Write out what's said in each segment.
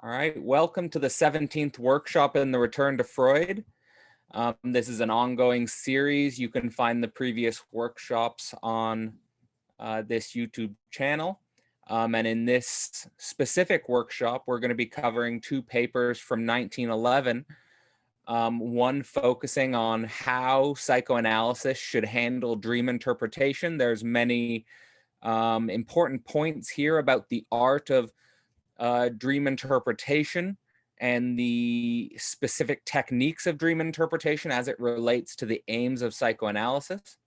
All right, welcome to the 17th workshop in the Return to Freud. This is an ongoing series. You can find the previous workshops on this YouTube channel. And in this specific workshop, we're going to be covering two papers from 1911. One focusing on how psychoanalysis should handle dream interpretation. There's many important points here about the art of dream interpretation and the specific techniques of dream interpretation as it relates to the aims of psychoanalysis,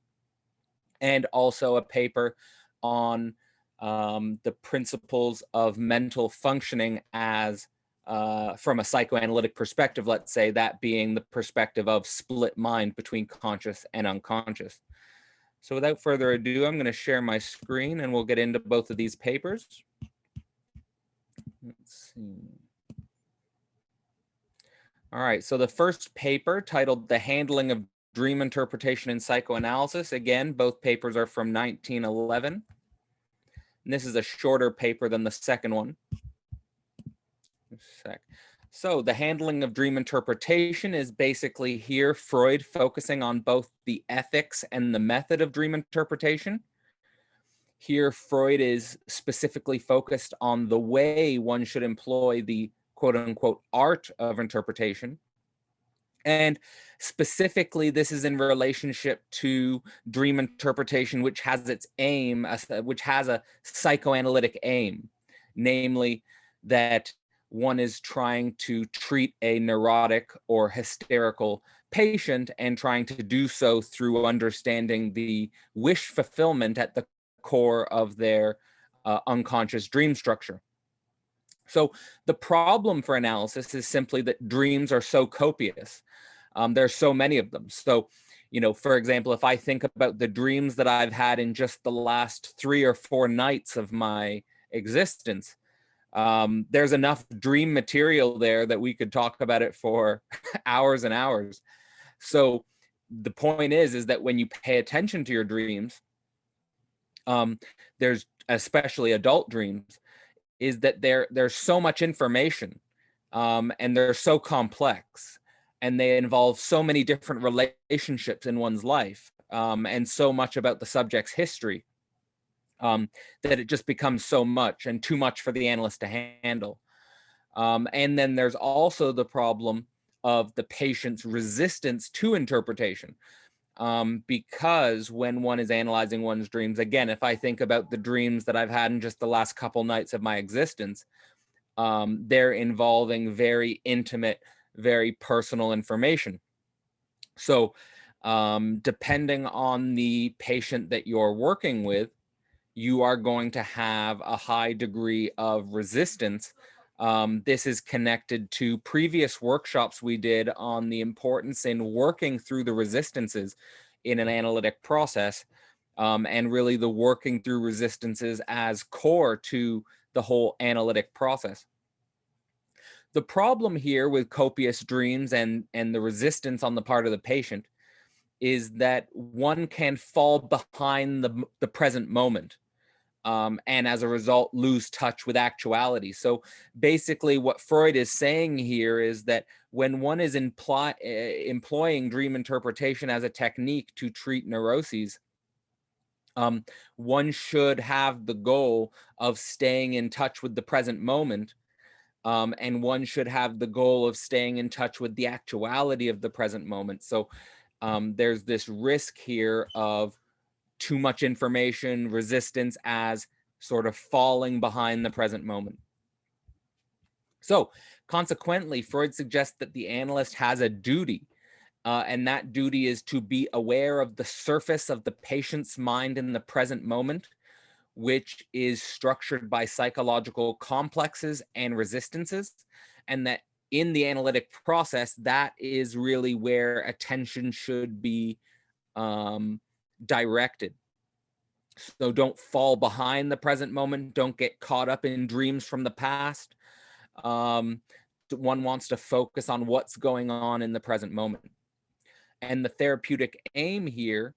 and also a paper on the principles of mental functioning as from a psychoanalytic perspective, let's say, that being the perspective of split mind between conscious and unconscious. So without further ado, I'm going to share my screen and we'll get into both of these papers. Let's see. All right, so the first paper, titled The Handling of Dream Interpretation in Psychoanalysis. Again, both papers are from 1911. And this is a shorter paper than the second one. So the handling of dream interpretation is basically here Freud focusing on both the ethics and the method of dream interpretation. Here, Freud is specifically focused on the way one should employ the quote unquote art of interpretation. And specifically, this is in relationship to dream interpretation, which has its aim, which has a psychoanalytic aim, namely that one is trying to treat a neurotic or hysterical patient and trying to do so through understanding the wish fulfillment at the core of their unconscious dream structure. So the problem for analysis is simply that dreams are so copious. There's so many of them. So, for example, if I think about the dreams that I've had in just the last 3 or 4 nights of my existence, there's enough dream material there that we could talk about it for hours and hours. So the point is that when you pay attention to your dreams, there's especially adult dreams, is that there's so much information and they're so complex and they involve so many different relationships in one's life and so much about the subject's history that it just becomes so much and too much for the analyst to handle. And then there's also the problem of the patient's resistance to interpretation. Because when one is analyzing one's dreams, again, if I think about the dreams that I've had in just the last couple nights of my existence, they're involving very intimate, very personal information. So depending on the patient that you're working with, you are going to have a high degree of resistance. This is connected to previous workshops we did on the importance in working through the resistances in an analytic process, and really the working through resistances as core to the whole analytic process. The problem here with copious dreams and the resistance on the part of the patient is that one can fall behind the present moment. And as a result, lose touch with actuality. So basically what Freud is saying here is that when one is employing dream interpretation as a technique to treat neuroses, one should have the goal of staying in touch with the present moment, and one should have the goal of staying in touch with the actuality of the present moment. So there's this risk here of too much information, resistance as sort of falling behind the present moment. So consequently, Freud suggests that the analyst has a duty, and that duty is to be aware of the surface of the patient's mind in the present moment, which is structured by psychological complexes and resistances, and that in the analytic process, that is really where attention should be directed. So don't fall behind the present moment. Don't get caught up in dreams from the past. One wants to focus on what's going on in the present moment. And the therapeutic aim here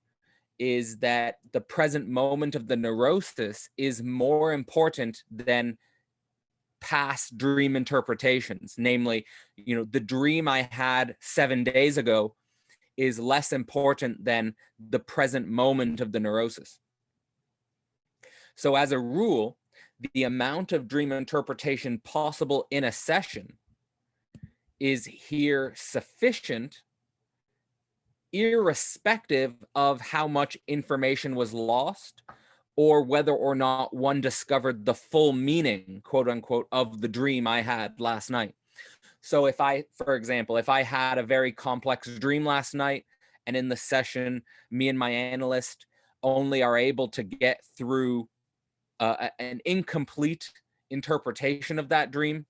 is that the present moment of the neurosis is more important than past dream interpretations, namely, the dream I had 7 days ago is less important than the present moment of the neurosis. So as a rule, the amount of dream interpretation possible in a session is here sufficient, irrespective of how much information was lost or whether or not one discovered the full meaning, quote unquote, of the dream I had last night. So for example, if I had a very complex dream last night, and in the session, me and my analyst only are able to get through an incomplete interpretation of that dream,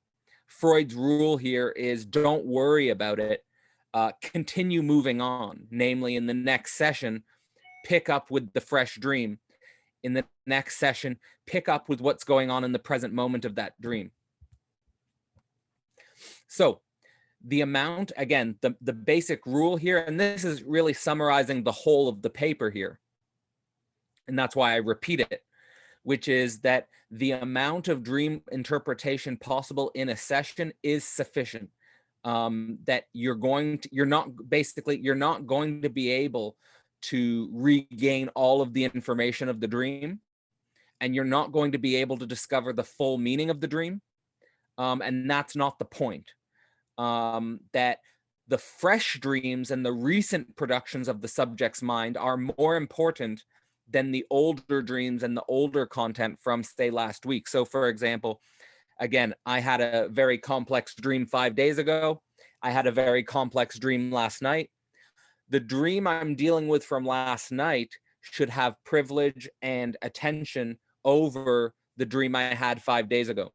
Freud's rule here is don't worry about it. Continue moving on. Namely, in the next session, pick up with the fresh dream. In the next session, pick up with what's going on in the present moment of that dream. So the amount, again, the basic rule here, and this is really summarizing the whole of the paper here, and that's why I repeat it, which is that the amount of dream interpretation possible in a session is sufficient. That you're not going to be able to regain all of the information of the dream, and you're not going to be able to discover the full meaning of the dream. And that's not the point. That the fresh dreams and the recent productions of the subject's mind are more important than the older dreams and the older content from, say, last week. So for example, again, I had a very complex dream 5 days ago. I had a very complex dream last night. The dream I'm dealing with from last night should have privilege and attention over the dream I had 5 days ago.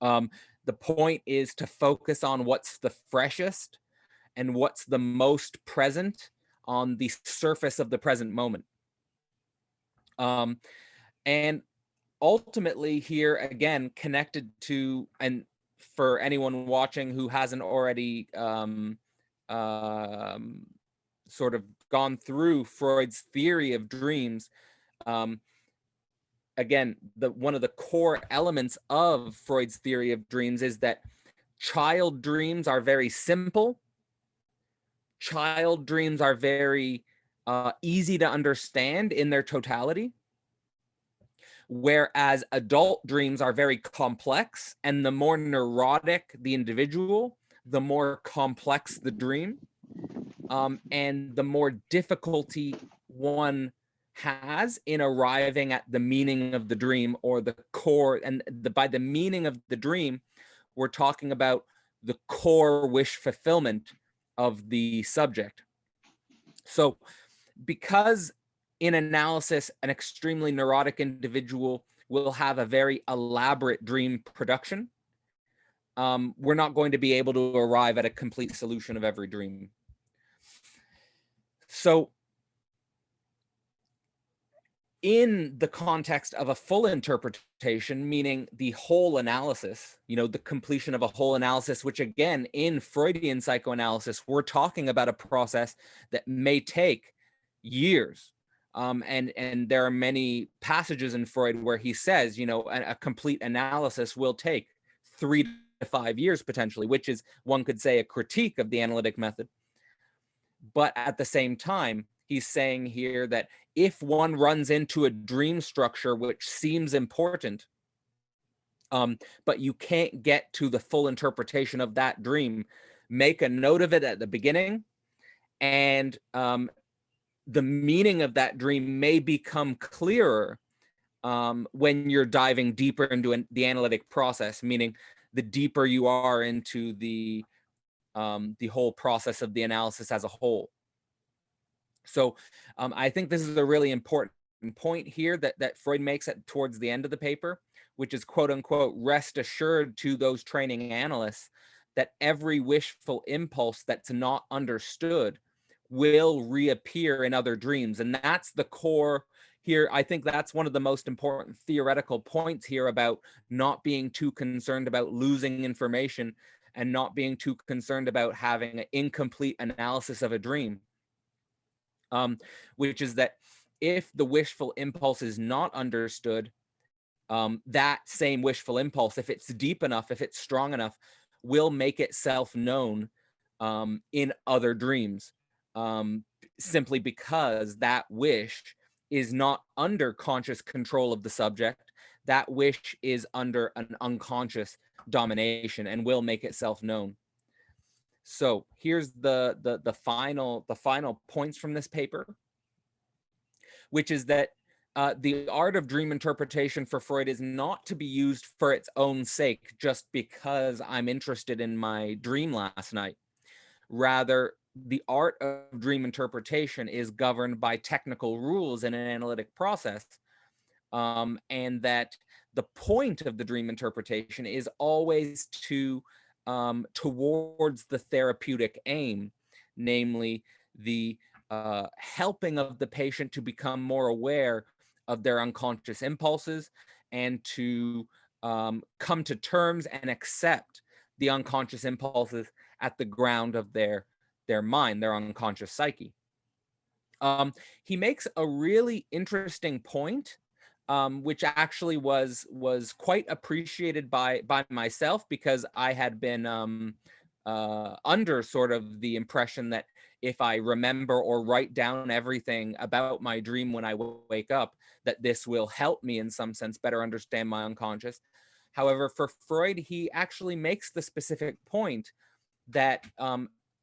The point is to focus on what's the freshest and what's the most present on the surface of the present moment. And ultimately here, again, connected to, and for anyone watching who hasn't already sort of gone through Freud's theory of dreams, again, one of the core elements of Freud's theory of dreams is that child dreams are very simple. Child dreams are very easy to understand in their totality, whereas adult dreams are very complex, and the more neurotic the individual, the more complex the dream, and the more difficulty one has in arriving at the meaning of the dream, or the core. And by the meaning of the dream, we're talking about the core wish fulfillment of the subject. So because in analysis, an extremely neurotic individual will have a very elaborate dream production, we're not going to be able to arrive at a complete solution of every dream. So in the context of a full interpretation, meaning the whole analysis, the completion of a whole analysis, which again, in Freudian psychoanalysis, we're talking about a process that may take years. And there are many passages in Freud where he says, a complete analysis will take 3 to 5 years potentially, which is, one could say, a critique of the analytic method. But at the same time, he's saying here that if one runs into a dream structure which seems important, but you can't get to the full interpretation of that dream, make a note of it at the beginning, and the meaning of that dream may become clearer when you're diving deeper into the analytic process, meaning the deeper you are into the whole process of the analysis as a whole. So I think this is a really important point here that Freud makes towards the end of the paper, which is, quote unquote, rest assured to those training analysts that every wishful impulse that's not understood will reappear in other dreams. And that's the core here. I think that's one of the most important theoretical points here about not being too concerned about losing information and not being too concerned about having an incomplete analysis of a dream. Which is that if the wishful impulse is not understood, that same wishful impulse, if it's deep enough, if it's strong enough, will make itself known in other dreams, simply because that wish is not under conscious control of the subject. That wish is under an unconscious domination and will make itself known. So here's the final points from this paper, which is that the art of dream interpretation for Freud is not to be used for its own sake, just because I'm interested in my dream last night. Rather, the art of dream interpretation is governed by technical rules in an analytic process, and that the point of the dream interpretation is always towards the therapeutic aim, namely the helping of the patient to become more aware of their unconscious impulses and to come to terms and accept the unconscious impulses at the ground of their mind, their unconscious psyche. He makes a really interesting point, which actually was quite appreciated by myself, because I had been under sort of the impression that if I remember or write down everything about my dream when I wake up, that this will help me in some sense better understand my unconscious. However, for Freud, he actually makes the specific point that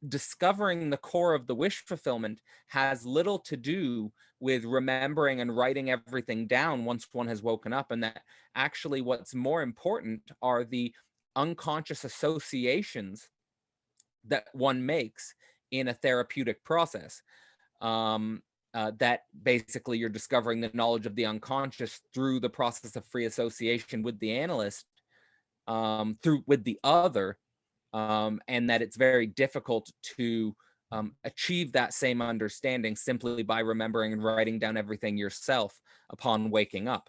discovering the core of the wish fulfillment has little to do with remembering and writing everything down once one has woken up, and that actually what's more important are the unconscious associations that one makes in a therapeutic process. That basically you're discovering the knowledge of the unconscious through the process of free association with the analyst, with the other, and that it's very difficult to achieve that same understanding simply by remembering and writing down everything yourself upon waking up.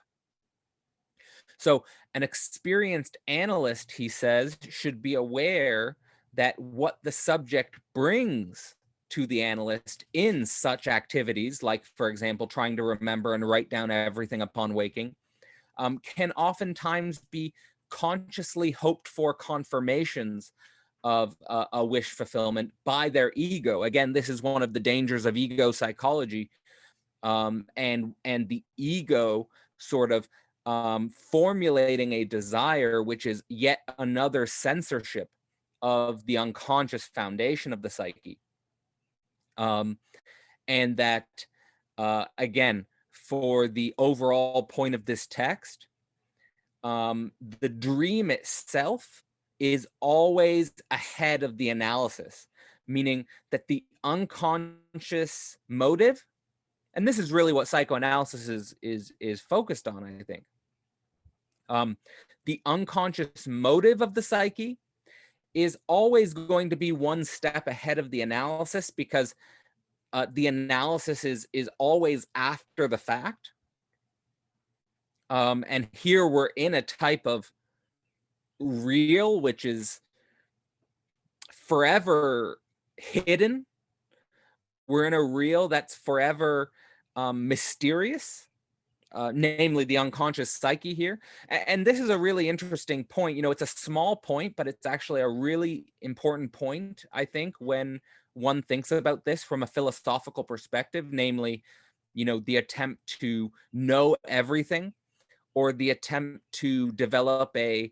So an experienced analyst, he says, should be aware that what the subject brings to the analyst in such activities, like, for example, trying to remember and write down everything upon waking, can oftentimes be consciously hoped for confirmations of a wish fulfillment by their ego. Again, this is one of the dangers of ego psychology, and the ego sort of formulating a desire, which is yet another censorship of the unconscious foundation of the psyche. And that, again, for the overall point of this text, the dream itself is always ahead of the analysis, meaning that the unconscious motive, and this is really what psychoanalysis is focused on, I think. The unconscious motive of the psyche is always going to be one step ahead of the analysis, because the analysis is always after the fact. And here we're in a type of real which is forever hidden. We're in a real that's forever mysterious, namely the unconscious psyche here. And this is a really interesting point. You know, it's a small point, but it's actually a really important point, I think, when one thinks about this from a philosophical perspective, namely, you know, the attempt to know everything, or the attempt to develop a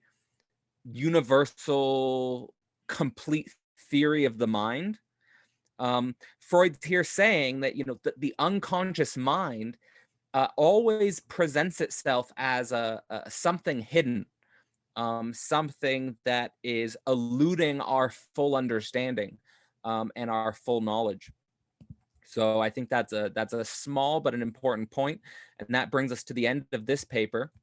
universal, complete theory of the mind. Freud's here saying that, you know, the unconscious mind always presents itself as a something hidden, something that is eluding our full understanding and our full knowledge. So I think that's a small but an important point, and that brings us to the end of this paper.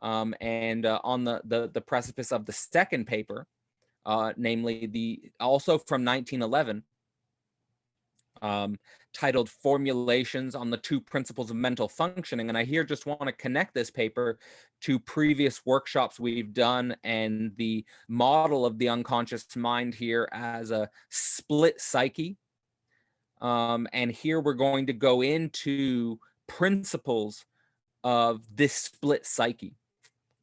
And on the precipice of the second paper, namely also from 1911, titled Formulations on the Two Principles of Mental Functioning. And I here just want to connect this paper to previous workshops we've done, and the model of the unconscious mind here as a split psyche. And here we're going to go into principles of this split psyche.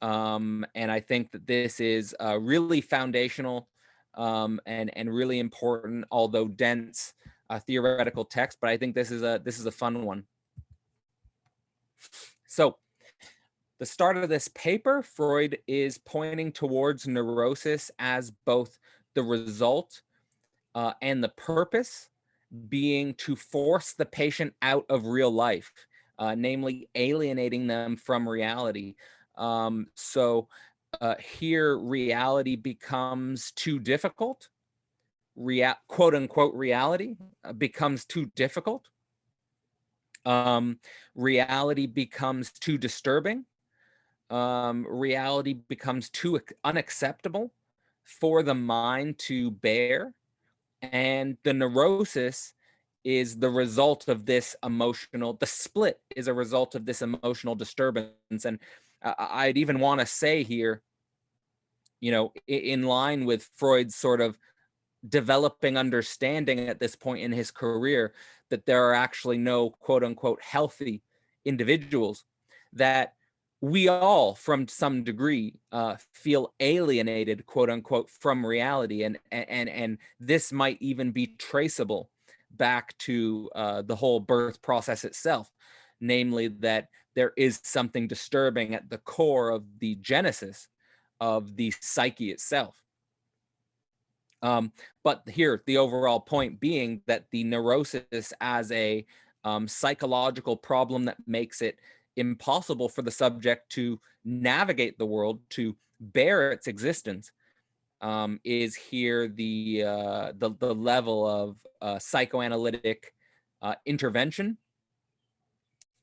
And I think that this is really foundational and really important, although dense theoretical text. But I think this is a fun one. So the start of this paper, Freud is pointing towards neurosis as both the result and the purpose being to force the patient out of real life, namely alienating them from reality. So here, reality becomes too difficult. Quote unquote reality becomes too difficult. Reality becomes too disturbing. Reality becomes too unacceptable for the mind to bear. And the neurosis is the result of this the split is a result of this emotional disturbance. And I'd even want to say here, in line with Freud's sort of developing understanding at this point in his career, that there are actually no quote unquote healthy individuals, that we all from some degree feel alienated quote unquote from reality, and this might even be traceable back to the whole birth process itself, namely that there is something disturbing at the core of the genesis of the psyche itself. But here, the overall point being that the neurosis as a psychological problem that makes it impossible for the subject to navigate the world, to bear its existence, is here the level of psychoanalytic intervention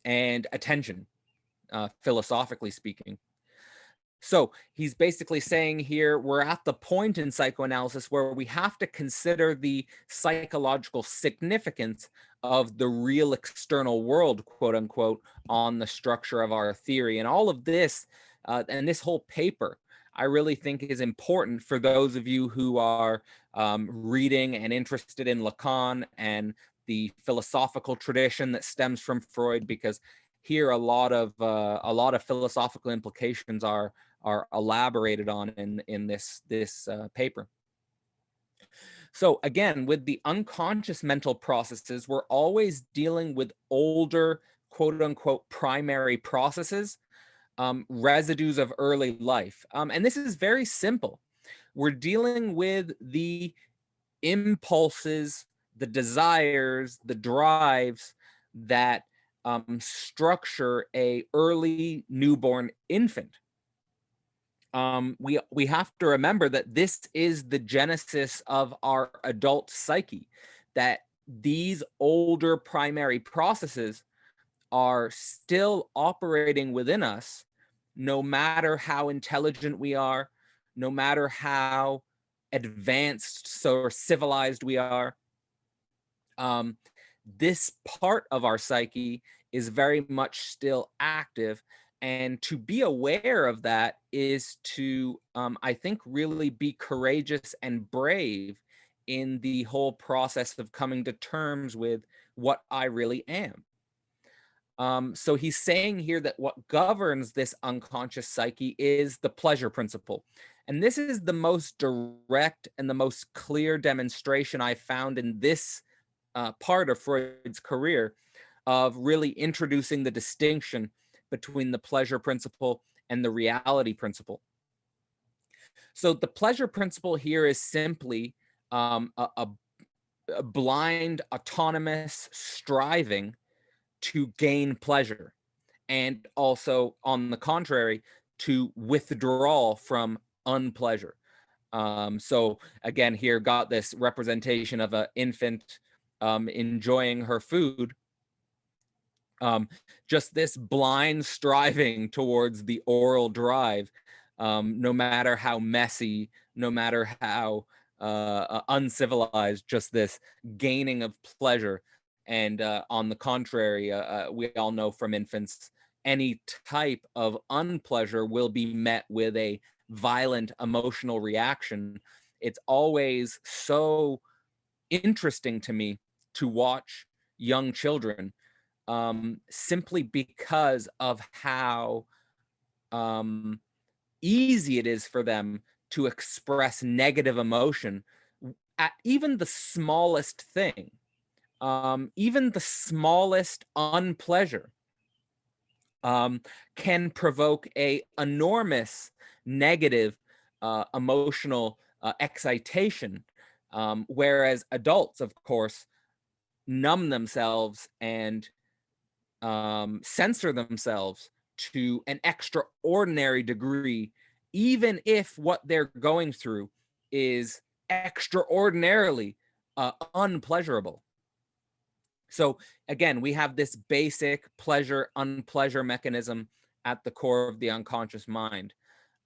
and attention, philosophically speaking. So he's basically saying here, we're at the point in psychoanalysis where we have to consider the psychological significance of the real external world, quote unquote, on the structure of our theory. And all of this, and this whole paper, I really think is important for those of you who are reading and interested in Lacan and the philosophical tradition that stems from Freud, because here a lot of philosophical implications are elaborated on in this paper. So again, with the unconscious mental processes, we're always dealing with older, quote unquote, primary processes, residues of early life. And this is very simple. We're dealing with the impulses, the desires, the drives that structure a early newborn infant. We have to remember that this is the genesis of our adult psyche, that these older primary processes are still operating within us, no matter how intelligent we are, no matter how advanced or civilized we are. This part of our psyche is very much still active. And to be aware of that is to, I think, really be courageous and brave in the whole process of coming to terms with what I really am. So he's saying here that what governs this unconscious psyche is the pleasure principle. And this is the most direct and the most clear demonstration I found in this part of Freud's career of really introducing the distinction between the pleasure principle and the reality principle. So the pleasure principle here is simply a blind, autonomous striving to gain pleasure, and also, on the contrary, to withdraw from unpleasure. So again, here got this representation of an infant enjoying her food. Just this blind striving towards the oral drive, no matter how messy, no matter how uncivilized, just this gaining of pleasure. And on the contrary, we all know from infants, any type of unpleasure will be met with a violent emotional reaction. It's always so interesting to me to watch young children, simply because of how easy it is for them to express negative emotion at even the smallest thing, even the smallest unpleasure, can provoke a enormous negative emotional excitation, whereas adults, of course, numb themselves and censor themselves to an extraordinary degree, even if what they're going through is extraordinarily unpleasurable. So again, we have this basic pleasure unpleasure mechanism at the core of the unconscious mind.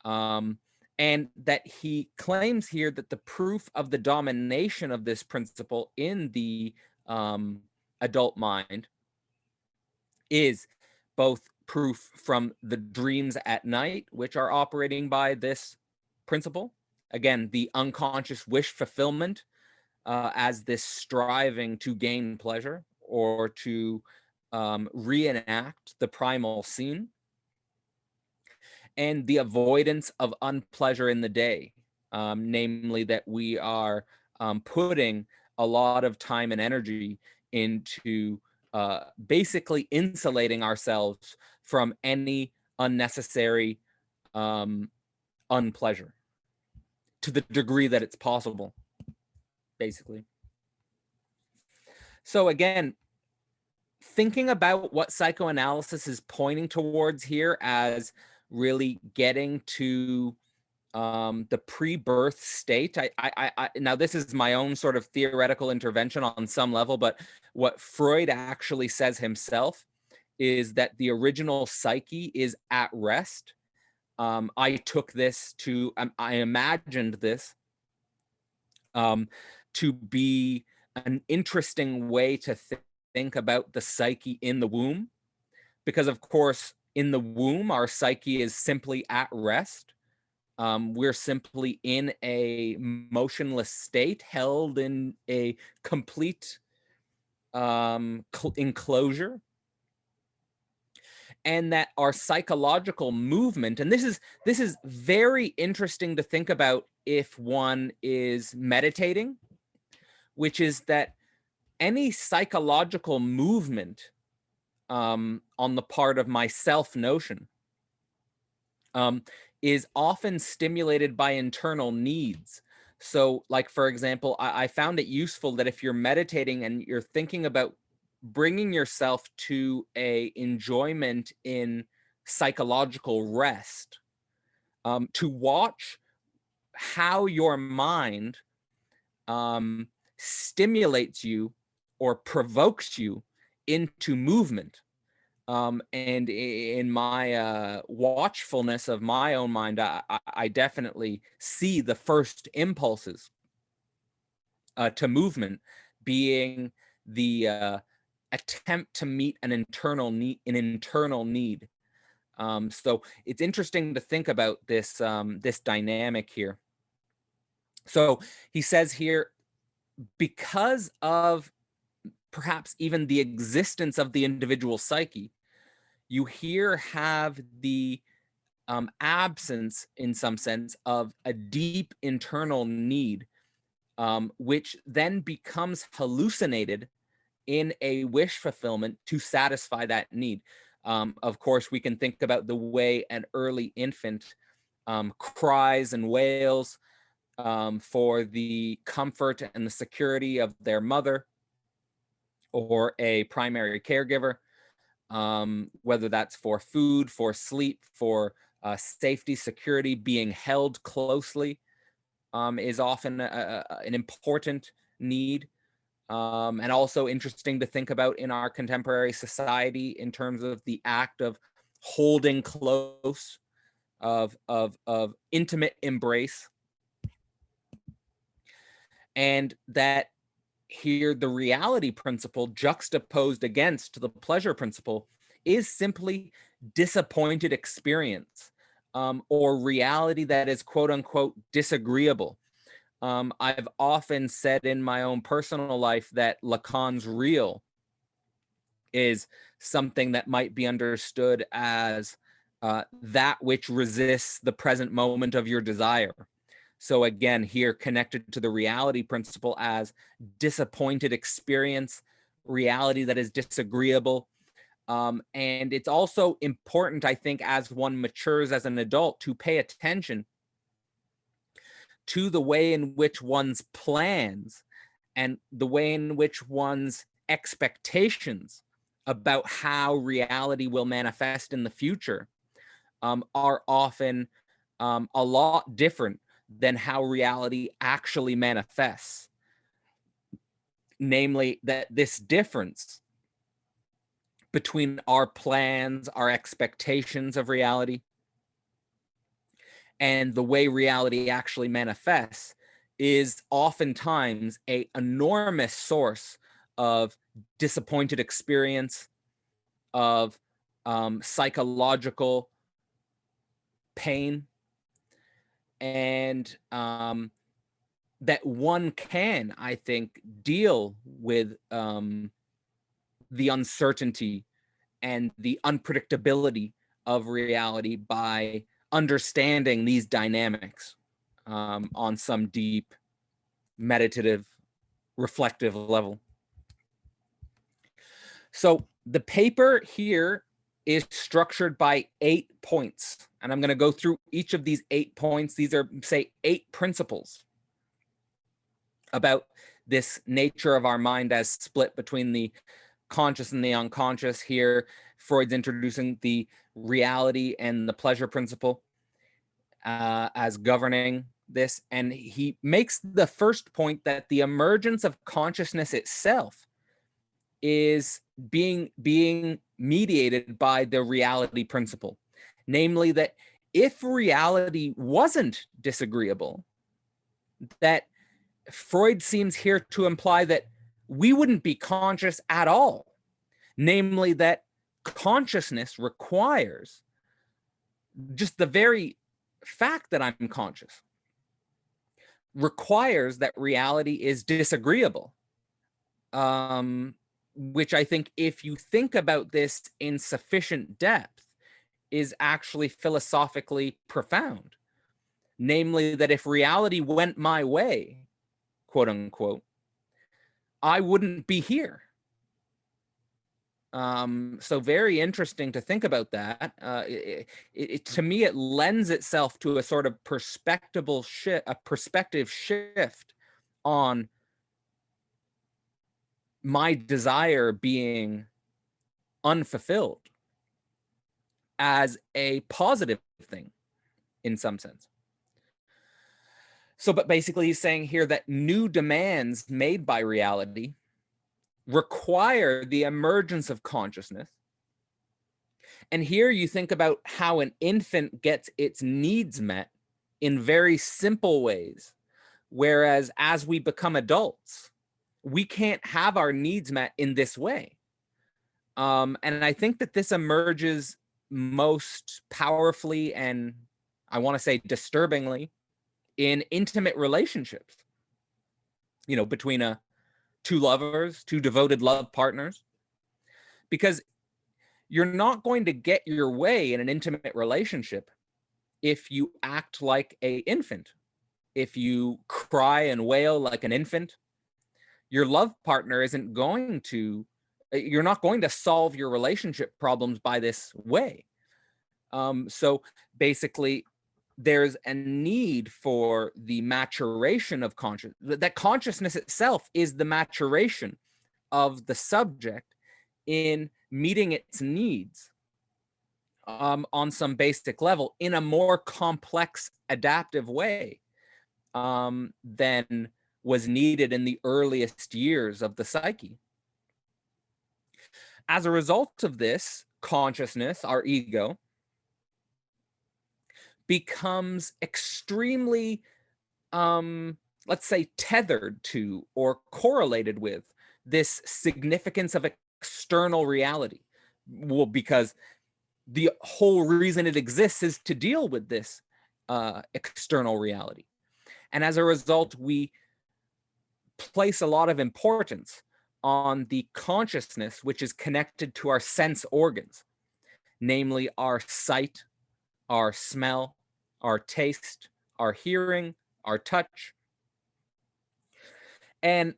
And that he claims here that the proof of the domination of this principle in the adult mind is both proof from the dreams at night, which are operating by this principle. Again, the unconscious wish fulfillment as this striving to gain pleasure or to reenact the primal scene, and the avoidance of unpleasure in the day, namely that we are putting a lot of time and energy into basically insulating ourselves from any unnecessary unpleasure to the degree that it's possible, basically. So again, thinking about what psychoanalysis is pointing towards here as really getting to the pre-birth state. Now this is my own sort of theoretical intervention on some level, but what Freud actually says himself is that the original psyche is at rest. I took this to, I imagined this to be an interesting way to think about the psyche in the womb, because of course in the womb our psyche is simply at rest. We're simply in a motionless state, held in a complete enclosure, and that our psychological movement, and this is very interesting to think about if one is meditating, which is that any psychological movement on the part of my self notion is often stimulated by internal needs. So like, for example, I found it useful that if you're meditating and you're thinking about bringing yourself to a enjoyment in psychological rest, to watch how your mind stimulates you or provokes you into movement. And in my watchfulness of my own mind, I definitely see the first impulses to movement being the attempt to meet an internal need. So it's interesting to think about this this dynamic here. So he says here, because of perhaps even the existence of the individual psyche, you here have the absence, in some sense, of a deep internal need, which then becomes hallucinated in a wish fulfillment to satisfy that need. Of course, we can think about the way an early infant cries and wails for the comfort and the security of their mother or a primary caregiver, whether that's for food, for sleep, for safety, security, being held closely, is often an important need. And also interesting to think about in our contemporary society in terms of the act of holding close, of intimate embrace. And that here the reality principle juxtaposed against the pleasure principle is simply disappointed experience, or reality that is quote unquote disagreeable. I've often said in my own personal life that Lacan's real is something that might be understood as that which resists the present moment of your desire. So again, here connected to the reality principle as disappointed experience, reality that is disagreeable. And it's also important, I think, as one matures as an adult, to pay attention to the way in which one's plans and the way in which one's expectations about how reality will manifest in the future are often a lot different than how reality actually manifests. Namely, that this difference between our plans, our expectations of reality, and the way reality actually manifests is oftentimes an enormous source of disappointed experience, of psychological pain, and that one can, I think, deal with the uncertainty and the unpredictability of reality by understanding these dynamics on some deep, meditative, reflective level. So the paper here is structured by 8 points, and I'm going to go through each of these 8 points. These are, say, 8 principles about this nature of our mind as split between the conscious and the unconscious. Here, Freud's introducing the reality and the pleasure principle as governing this. And he makes the first point that the emergence of consciousness itself is being mediated by the reality principle. Namely, that if reality wasn't disagreeable, that Freud seems here to imply that we wouldn't be conscious at all. Namely, that consciousness requires just the very fact that I'm conscious requires that reality is disagreeable. Which I think, if you think about this in sufficient depth, is actually philosophically profound. Namely, that if reality went my way, quote unquote, I wouldn't be here. So very interesting to think about that. To me, it lends itself to a sort of perspective shift on my desire being unfulfilled as a positive thing in some sense. So, but basically he's saying here that new demands made by reality require the emergence of consciousness. And here you think about how an infant gets its needs met in very simple ways, whereas as we become adults, we can't have our needs met in this way. And I think that this emerges most powerfully and, I want to say, disturbingly in intimate relationships, between two lovers, two devoted love partners, because you're not going to get your way in an intimate relationship if you act like an infant. If you cry and wail like an infant, your love partner you're not going to solve your relationship problems by this way. So basically, there's a need for the maturation of consciousness. That consciousness itself is the maturation of the subject in meeting its needs on some basic level in a more complex, adaptive way than was needed in the earliest years of the psyche. As a result of this, consciousness, our ego, becomes extremely, let's say, tethered to or correlated with this significance of external reality. Well, because the whole reason it exists is to deal with this external reality. And as a result, we place a lot of importance on the consciousness which is connected to our sense organs, namely our sight, our smell, our taste, our hearing, our touch. And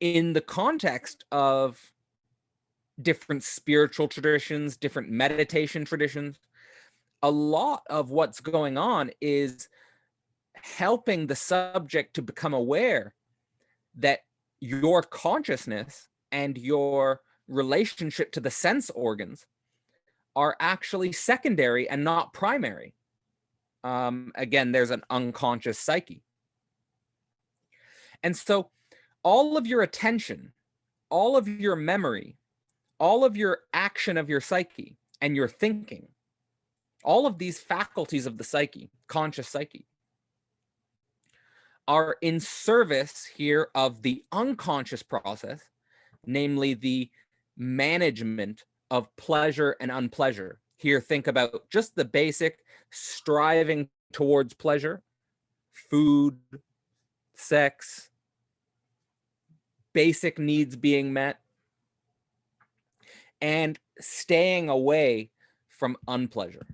in the context of different spiritual traditions, different meditation traditions, a lot of what's going on is helping the subject to become aware that your consciousness and your relationship to the sense organs are actually secondary and not primary. Again, there's an unconscious psyche. And so all of your attention, all of your memory, all of your action of your psyche and your thinking, all of these faculties of the psyche, conscious psyche, are in service here of the unconscious process, namely the management of pleasure and unpleasure. Here, think about just the basic striving towards pleasure, food, sex, basic needs being met, and staying away from unpleasure.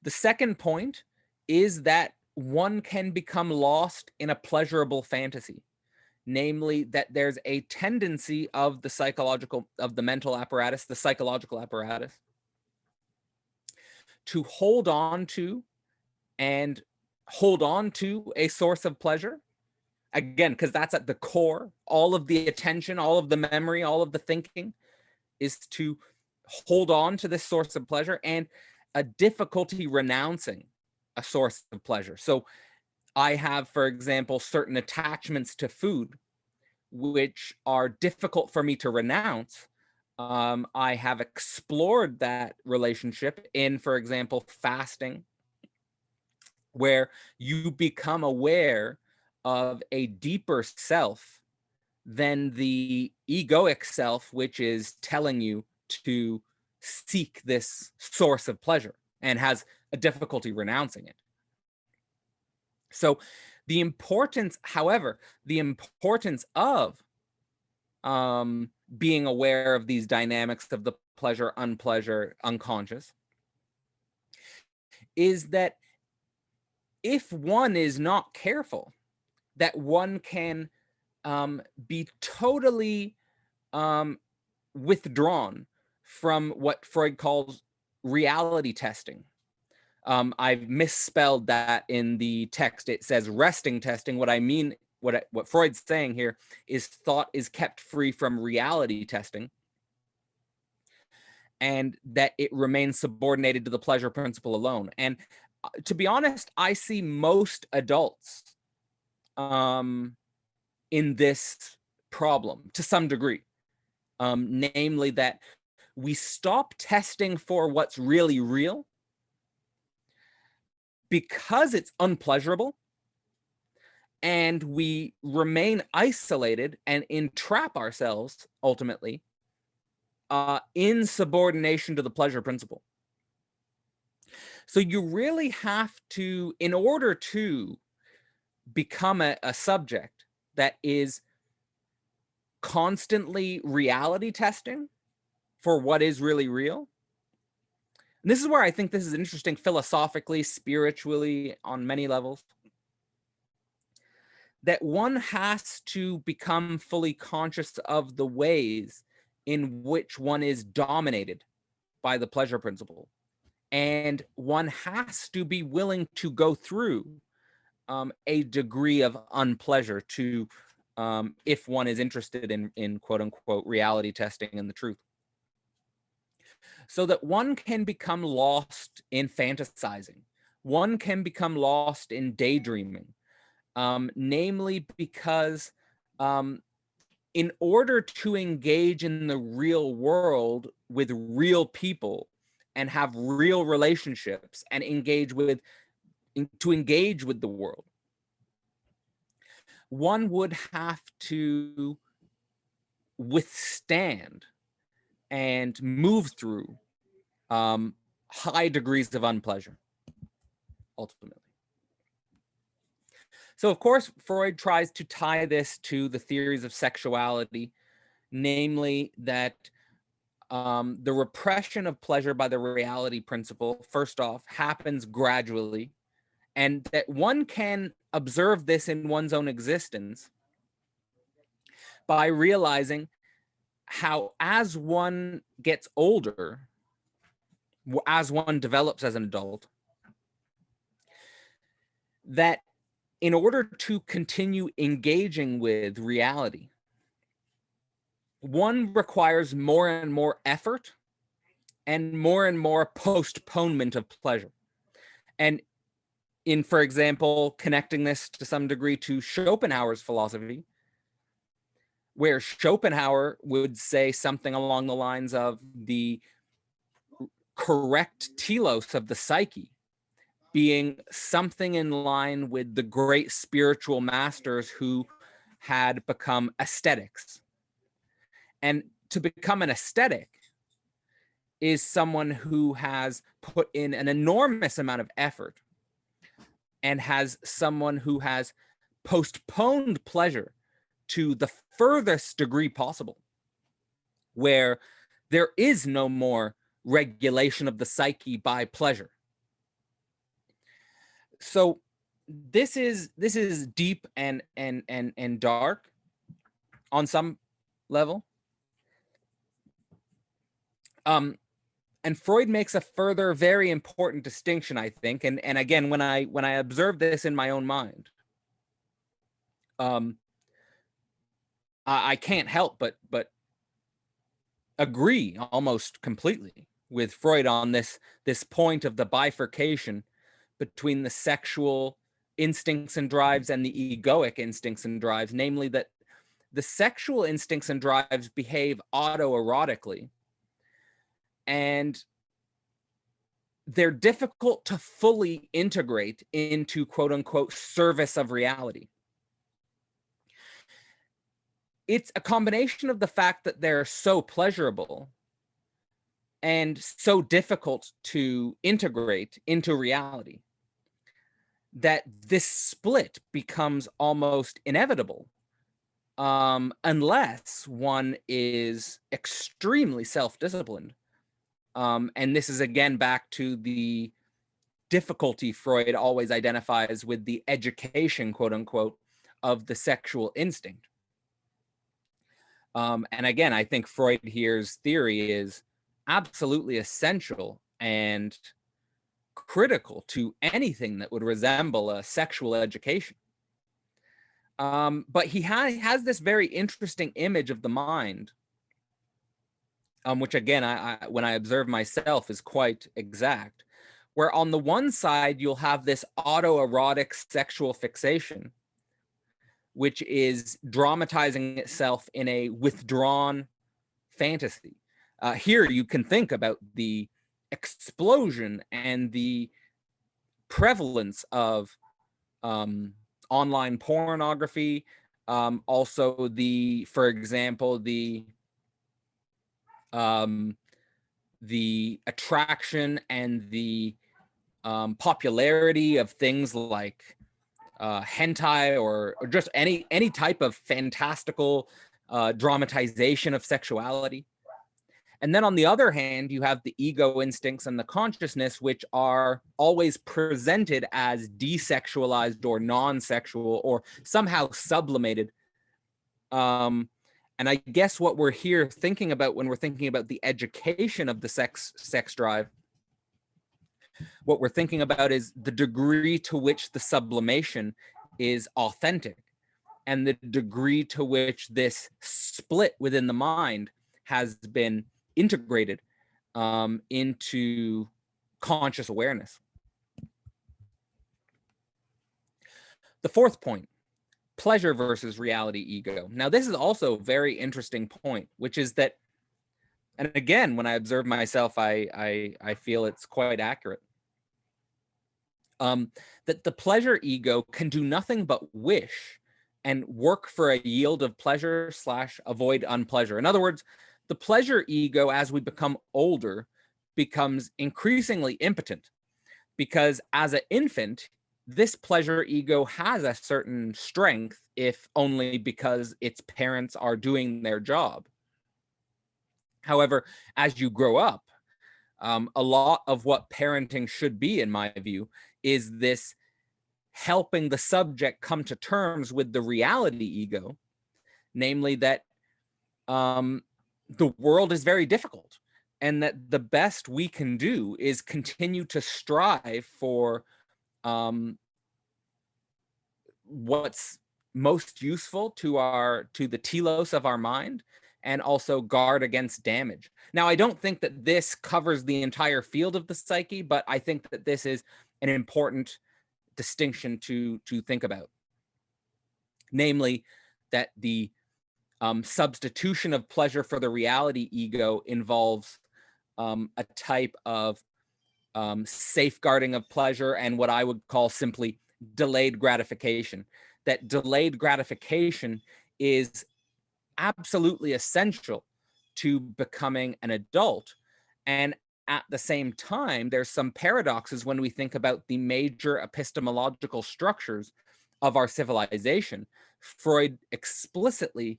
The second point is that one can become lost in a pleasurable fantasy, namely that there's a tendency of the mental apparatus, the psychological apparatus, to hold on to a source of pleasure. Again, because that's at the core, all of the attention, all of the memory, all of the thinking is to hold on to this source of pleasure, and a difficulty renouncing a source of pleasure. So I have, for example, certain attachments to food, which are difficult for me to renounce. I have explored that relationship in, for example, fasting, where you become aware of a deeper self than the egoic self, which is telling you to seek this source of pleasure and has a difficulty renouncing it. So the importance, however, the importance of being aware of these dynamics of the pleasure, unpleasure, unconscious, is that if one is not careful, that one can be totally withdrawn from what Freud calls reality testing. I've misspelled that in the text. It says resting testing. What I mean, what Freud's saying here is thought is kept free from reality testing, and that it remains subordinated to the pleasure principle alone. And to be honest, I see most adults in this problem to some degree, namely that we stop testing for what's really real because it's unpleasurable, and we remain isolated and entrap ourselves ultimately in subordination to the pleasure principle. So you really have to, in order to become a subject that is constantly reality testing for what is really real. And this is where I think this is interesting philosophically, spiritually, on many levels, that one has to become fully conscious of the ways in which one is dominated by the pleasure principle. And one has to be willing to go through a degree of unpleasure to, if one is interested in quote unquote reality testing and the truth. So that one can become lost in fantasizing. One can become lost in daydreaming, namely because in order to engage in the real world with real people and have real relationships and engage with the world, one would have to withstand and move through high degrees of unpleasure, ultimately. So, of course, Freud tries to tie this to the theories of sexuality, namely that The repression of pleasure by the reality principle, first off, happens gradually, and that one can observe this in one's own existence by realizing how, as one gets older, as one develops as an adult, that in order to continue engaging with reality, one requires more and more effort and more postponement of pleasure. And in, for example, connecting this to some degree to Schopenhauer's philosophy, where Schopenhauer would say something along the lines of the correct telos of the psyche being something in line with the great spiritual masters who had become aesthetics. And to become an aesthetic is someone who has put in an enormous amount of effort and has someone who has postponed pleasure to the furthest degree possible, where there is no more regulation of the psyche by pleasure. So this is deep and dark on some level. And Freud makes a further very important distinction, I think. And again, when I observe this in my own mind, I can't help but agree almost completely with Freud on this point of the bifurcation between the sexual instincts and drives and the egoic instincts and drives, namely that the sexual instincts and drives behave autoerotically, and they're difficult to fully integrate into quote unquote service of reality. It's a combination of the fact that they're so pleasurable and so difficult to integrate into reality that this split becomes almost inevitable, unless one is extremely self-disciplined. And this is again back to the difficulty Freud always identifies with the education, quote unquote, of the sexual instinct. And again, I think Freud here's theory is absolutely essential and critical to anything that would resemble a sexual education. But he has this very interesting image of the mind, which again, when I observe myself is quite exact, where on the one side, you'll have this autoerotic sexual fixation, which is dramatizing itself in a withdrawn fantasy. Here you can think about the explosion and the prevalence of online pornography, also for example, the attraction and the popularity of things like hentai or just any type of fantastical dramatization of sexuality. And then on the other hand, you have the ego instincts and the consciousness, which are always presented as desexualized or non-sexual or somehow sublimated. And I guess what we're here thinking about when we're thinking about the education of the sex drive, what we're thinking about is the degree to which the sublimation is authentic and the degree to which this split within the mind has been integrated into conscious awareness. The fourth point, pleasure versus reality ego. Now, this is also a very interesting point, which is that, and again, when I observe myself, I feel it's quite accurate. That the pleasure ego can do nothing but wish and work for a yield of pleasure / avoid unpleasure. In other words, the pleasure ego, as we become older, becomes increasingly impotent, because as an infant, this pleasure ego has a certain strength, if only because its parents are doing their job. However, as you grow up, a lot of what parenting should be, in my view, is this helping the subject come to terms with the reality ego, namely that the world is very difficult, and that the best we can do is continue to strive for what's most useful to the telos of our mind, and also guard against damage. Now, I don't think that this covers the entire field of the psyche, but I think that this is an important distinction to think about. Namely, that the substitution of pleasure for the reality ego involves a type of safeguarding of pleasure, and what I would call simply delayed gratification. That delayed gratification is absolutely essential to becoming an adult. And at the same time, there's some paradoxes when we think about the major epistemological structures of our civilization. Freud explicitly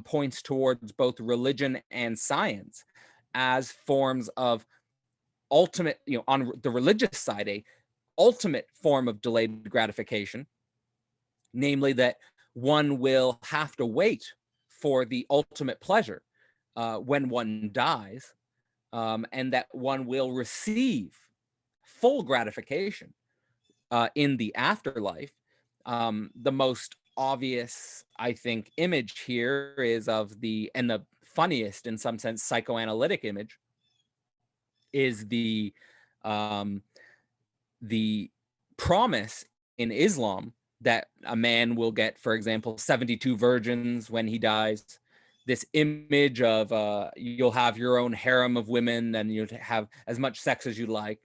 points towards both religion and science as forms of ultimate, on the religious side, a ultimate form of delayed gratification, namely that one will have to wait for the ultimate pleasure when one dies, and that one will receive full gratification in the afterlife. The most obvious, I think, image here is of the funniest, in some sense, psychoanalytic image is the promise in Islam that a man will get, for example, 72 virgins when he dies. This image of you'll have your own harem of women and you'll have as much sex as you like.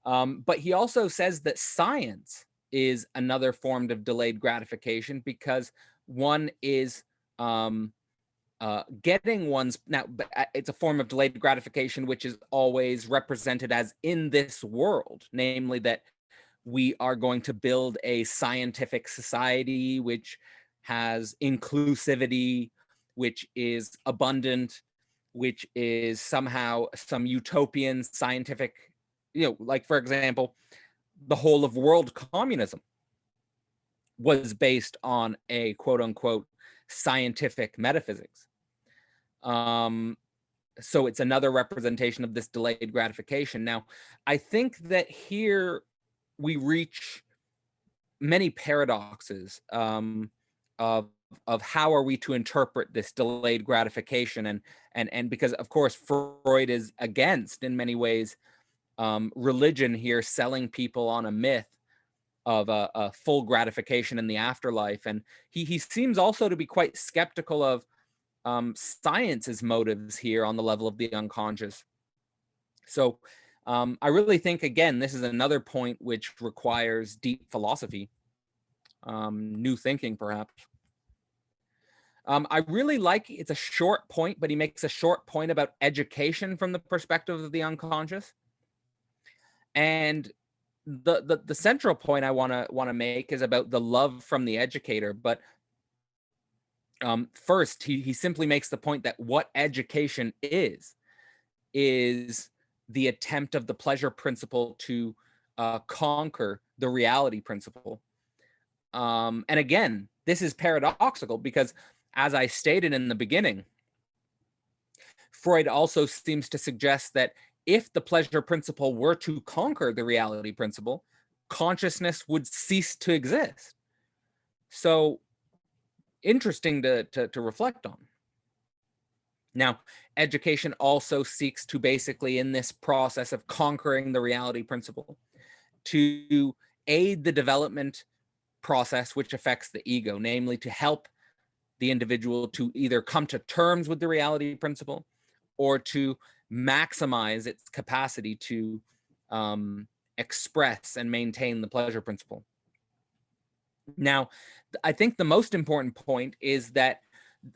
But he also says that science is another form of delayed gratification, because one is getting one's, now it's a form of delayed gratification which is always represented as in this world, namely that we are going to build a scientific society which has inclusivity, which is abundant, which is somehow some utopian scientific, like, for example, the whole of world communism was based on a quote unquote scientific metaphysics. So it's another representation of this delayed gratification. Now, I think that here we reach many paradoxes of how are we to interpret this delayed gratification, and because of course Freud is against, in many ways, religion here selling people on a myth of a full gratification in the afterlife, and he seems also to be quite skeptical of science's motives here on the level of the unconscious. So I really think, again, this is another point which requires deep philosophy, new thinking, perhaps. I really like, it's a short point, but he makes a short point about education from the perspective of the unconscious. And the central point I want to make is about the love from the educator. But first, he simply makes the point that what education is the attempt of the pleasure principle to conquer the reality principle. And again, this is paradoxical because, as I stated in the beginning, Freud also seems to suggest that if the pleasure principle were to conquer the reality principle, consciousness would cease to exist. So interesting to reflect on. Now, education also seeks to basically, in this process of conquering the reality principle, to aid the development process which affects the ego, namely to help the individual to either come to terms with the reality principle or to maximize its capacity to express and maintain the pleasure principle. Now, I think the most important point is that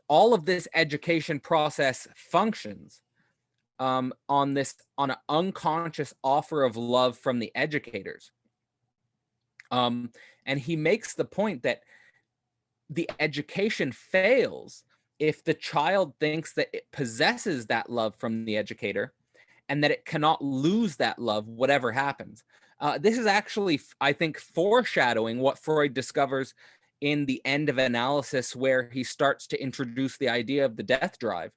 all of this education process functions on an unconscious offer of love from the educators. And he makes the point that the education fails if the child thinks that it possesses that love from the educator and that it cannot lose that love, whatever happens. This is actually, I think, foreshadowing what Freud discovers in the end of Analysis, where he starts to introduce the idea of the death drive.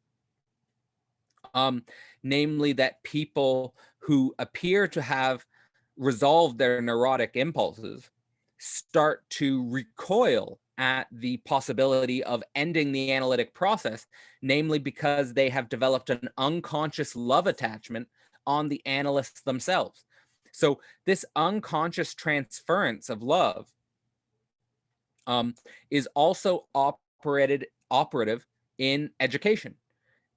Namely that people who appear to have resolved their neurotic impulses start to recoil at the possibility of ending the analytic process, namely because they have developed an unconscious love attachment on the analysts themselves. So this unconscious transference of love is also operative in education.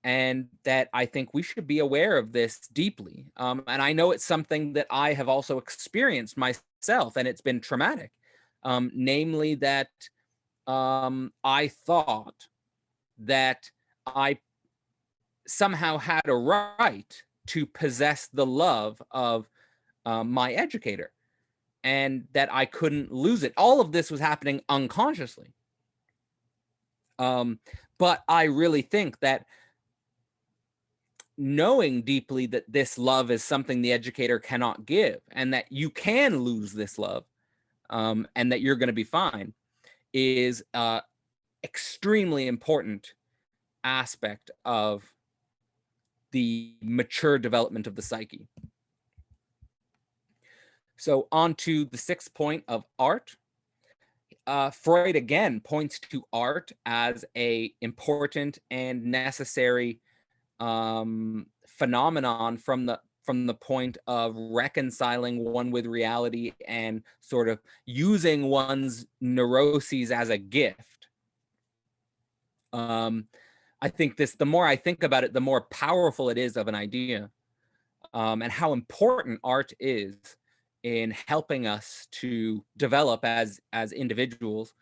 And that I think we should be aware of this deeply. And I know it's something that I have also experienced myself, and it's been traumatic. Namely that I thought that I somehow had a right to possess the love of my educator, and that I couldn't lose it. All of this was happening unconsciously. But I really think that knowing deeply that this love is something the educator cannot give, and that you can lose this love, and that you're going to be fine, is extremely important aspect of the mature development of the psyche. So on to the sixth point of art. Freud again points to art as a important and necessary phenomenon from the point of reconciling one with reality and sort of using one's neuroses as a gift. I think the more I think about it, the more powerful it is of an idea, and how important art is in helping us to develop as individuals.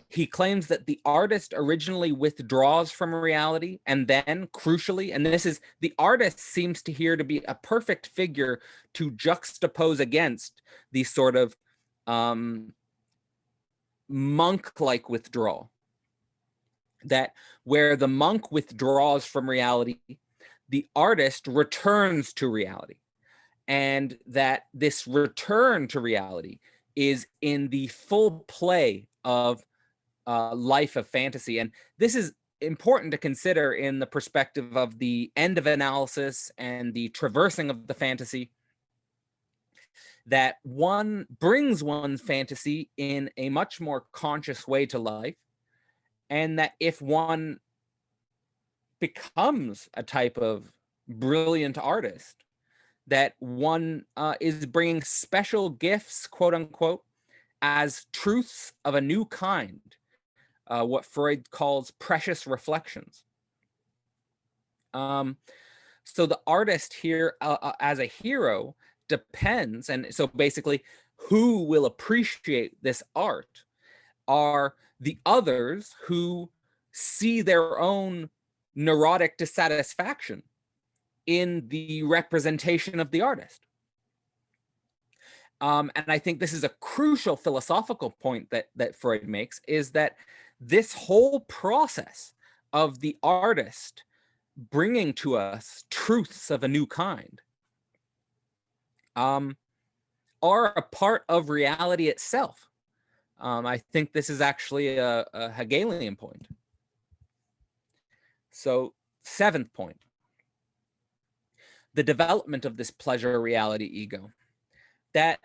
He claims that the artist originally withdraws from reality, and then, crucially, and this is, the artist seems to here to be a perfect figure to juxtapose against the sort of monk-like withdrawal. That where the monk withdraws from reality, the artist returns to reality. And that this return to reality is in the full play of life of fantasy. And this is important to consider in the perspective of the end of Analysis and the traversing of the fantasy, that one brings one's fantasy in a much more conscious way to life. And that if one becomes a type of brilliant artist, that one is bringing special gifts, quote unquote, as truths of a new kind, what Freud calls precious reflections. So the artist here as a hero depends, and so basically who will appreciate this art are the others who see their own neurotic dissatisfaction in the representation of the artist. And I think this is a crucial philosophical point that Freud makes, is that this whole process of the artist bringing to us truths of a new kind are a part of reality itself. I think this is actually a Hegelian point. So, seventh point, the development of this pleasure reality ego. That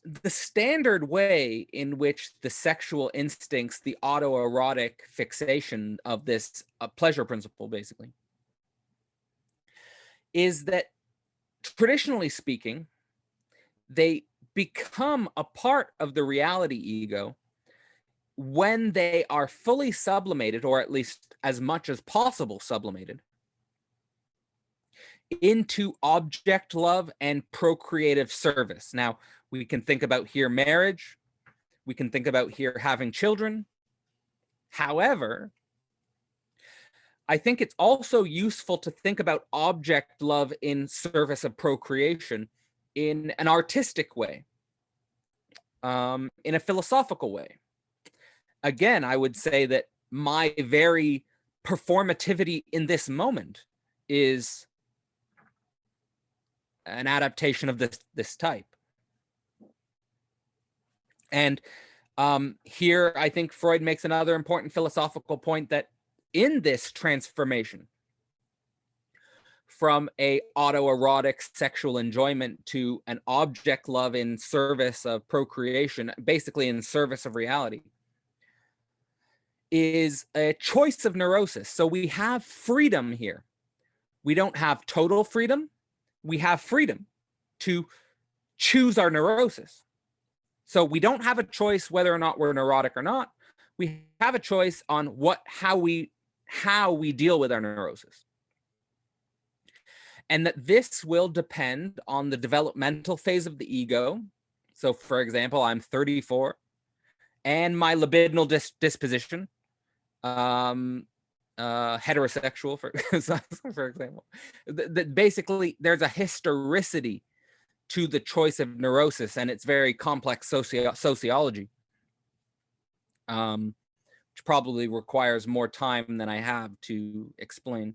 the standard way in which the sexual instincts, the autoerotic fixation of this pleasure principle, basically, is that traditionally speaking, they become a part of the reality ego when they are fully sublimated, or at least as much as possible sublimated, into object love and procreative service. Now, we can think about here marriage. We can think about here having children. However, I think it's also useful to think about object love in service of procreation in an artistic way, in a philosophical way. Again, I would say that my very performativity in this moment is an adaptation of this type. And here, I think Freud makes another important philosophical point, that in this transformation from a autoerotic sexual enjoyment to an object love in service of procreation, basically in service of reality, is a choice of neurosis. So we have freedom here. We don't have total freedom. We have freedom to choose our neurosis. So we don't have a choice whether or not we're neurotic or not. We have a choice on how we deal with our neurosis. And that this will depend on the developmental phase of the ego. So for example, I'm 34 and my libidinal disposition, heterosexual, for example, that basically there's a historicity to the choice of neurosis, and it's very complex sociology, which probably requires more time than I have to explain.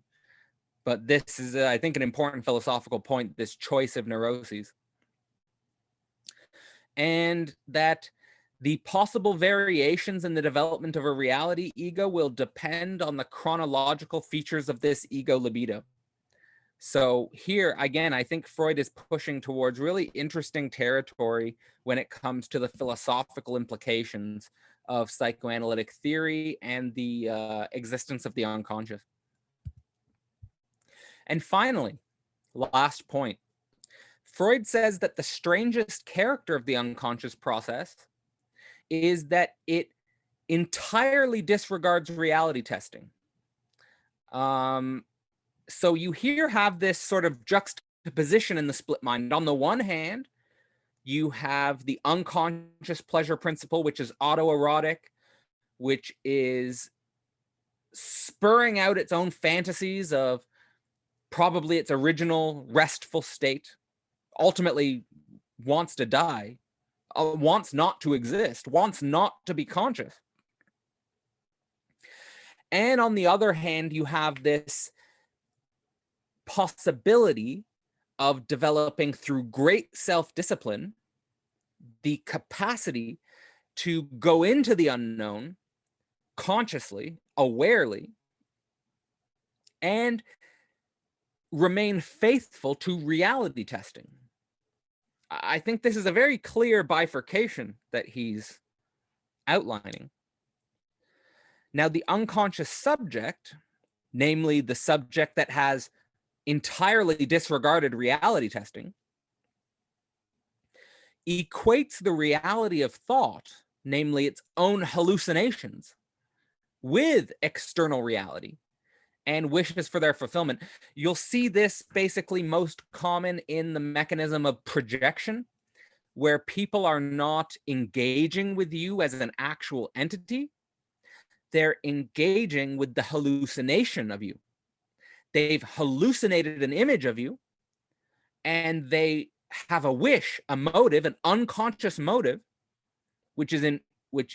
But this is, I think, an important philosophical point, this choice of neuroses. And that the possible variations in the development of a reality ego will depend on the chronological features of this ego libido. So here, again, I think Freud is pushing towards really interesting territory when it comes to the philosophical implications of psychoanalytic theory and the existence of the unconscious. And finally, last point, Freud says that the strangest character of the unconscious process is that it entirely disregards reality testing. So you here have this sort of juxtaposition in the split mind. On the one hand, you have the unconscious pleasure principle, which is autoerotic, which is spurring out its own fantasies of probably its original restful state, ultimately wants to die, wants not to exist, wants not to be conscious. And on the other hand, you have this possibility of developing through great self-discipline the capacity to go into the unknown consciously, awarely, and remain faithful to reality testing. I think this is a very clear bifurcation that he's outlining. Now, the unconscious subject, namely the subject that has entirely disregarded reality testing, equates the reality of thought, namely its own hallucinations, with external reality and wishes for their fulfillment. You'll see this basically most common in the mechanism of projection, where people are not engaging with you as an actual entity. They're engaging with the hallucination of you. They've hallucinated an image of you, and they have a wish, a motive, an unconscious motive, which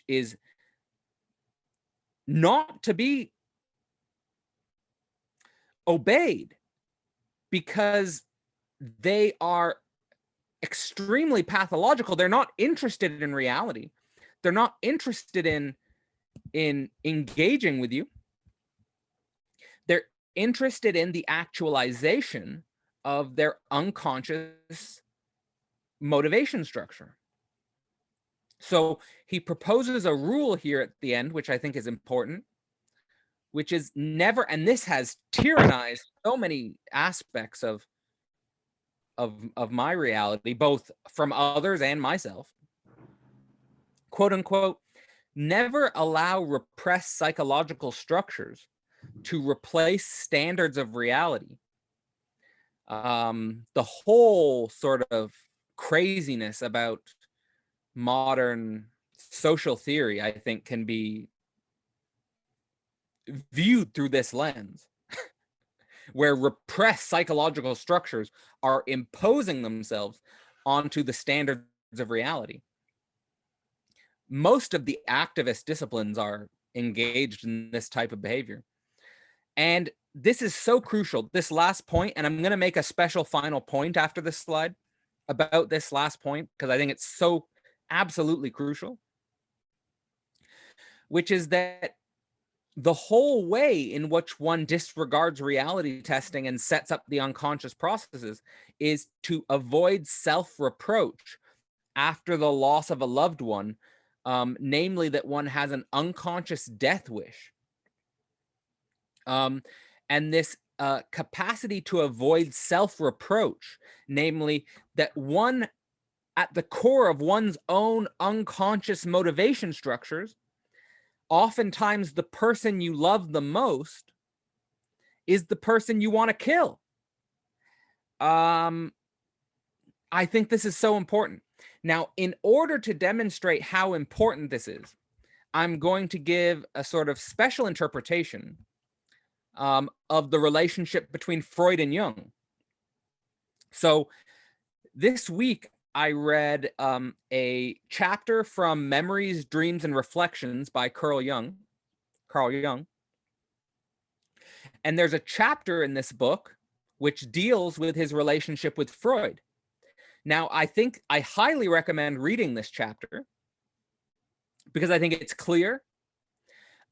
is not to be obeyed, because they are extremely pathological. They're not interested in reality. They're not interested in engaging with you. They're interested in the actualization of their unconscious motivation structure. So he proposes a rule here at the end, which I think is important, which is never, and this has tyrannized so many aspects of my reality, both from others and myself, quote unquote, never allow repressed psychological structures to replace standards of reality. The whole sort of craziness about modern social theory, I think, can be viewed through this lens, where repressed psychological structures are imposing themselves onto the standards of reality. Most of the activist disciplines are engaged in this type of behavior. And this is so crucial, this last point, and I'm going to make a special final point after this slide about this last point, because I think it's so absolutely crucial, which is that the whole way in which one disregards reality testing and sets up the unconscious processes is to avoid self-reproach after the loss of a loved one, namely that one has an unconscious death wish. And this capacity to avoid self-reproach, namely that one, at the core of one's own unconscious motivation structures, oftentimes the person you love the most is the person you want to kill. I think this is so important. Now, in order to demonstrate how important this is, I'm going to give a sort of special interpretation of the relationship between Freud and Jung. So this week, I read a chapter from Memories, Dreams, and Reflections by Carl Jung. And there's a chapter in this book which deals with his relationship with Freud. Now, I highly recommend reading this chapter because I think it's clear.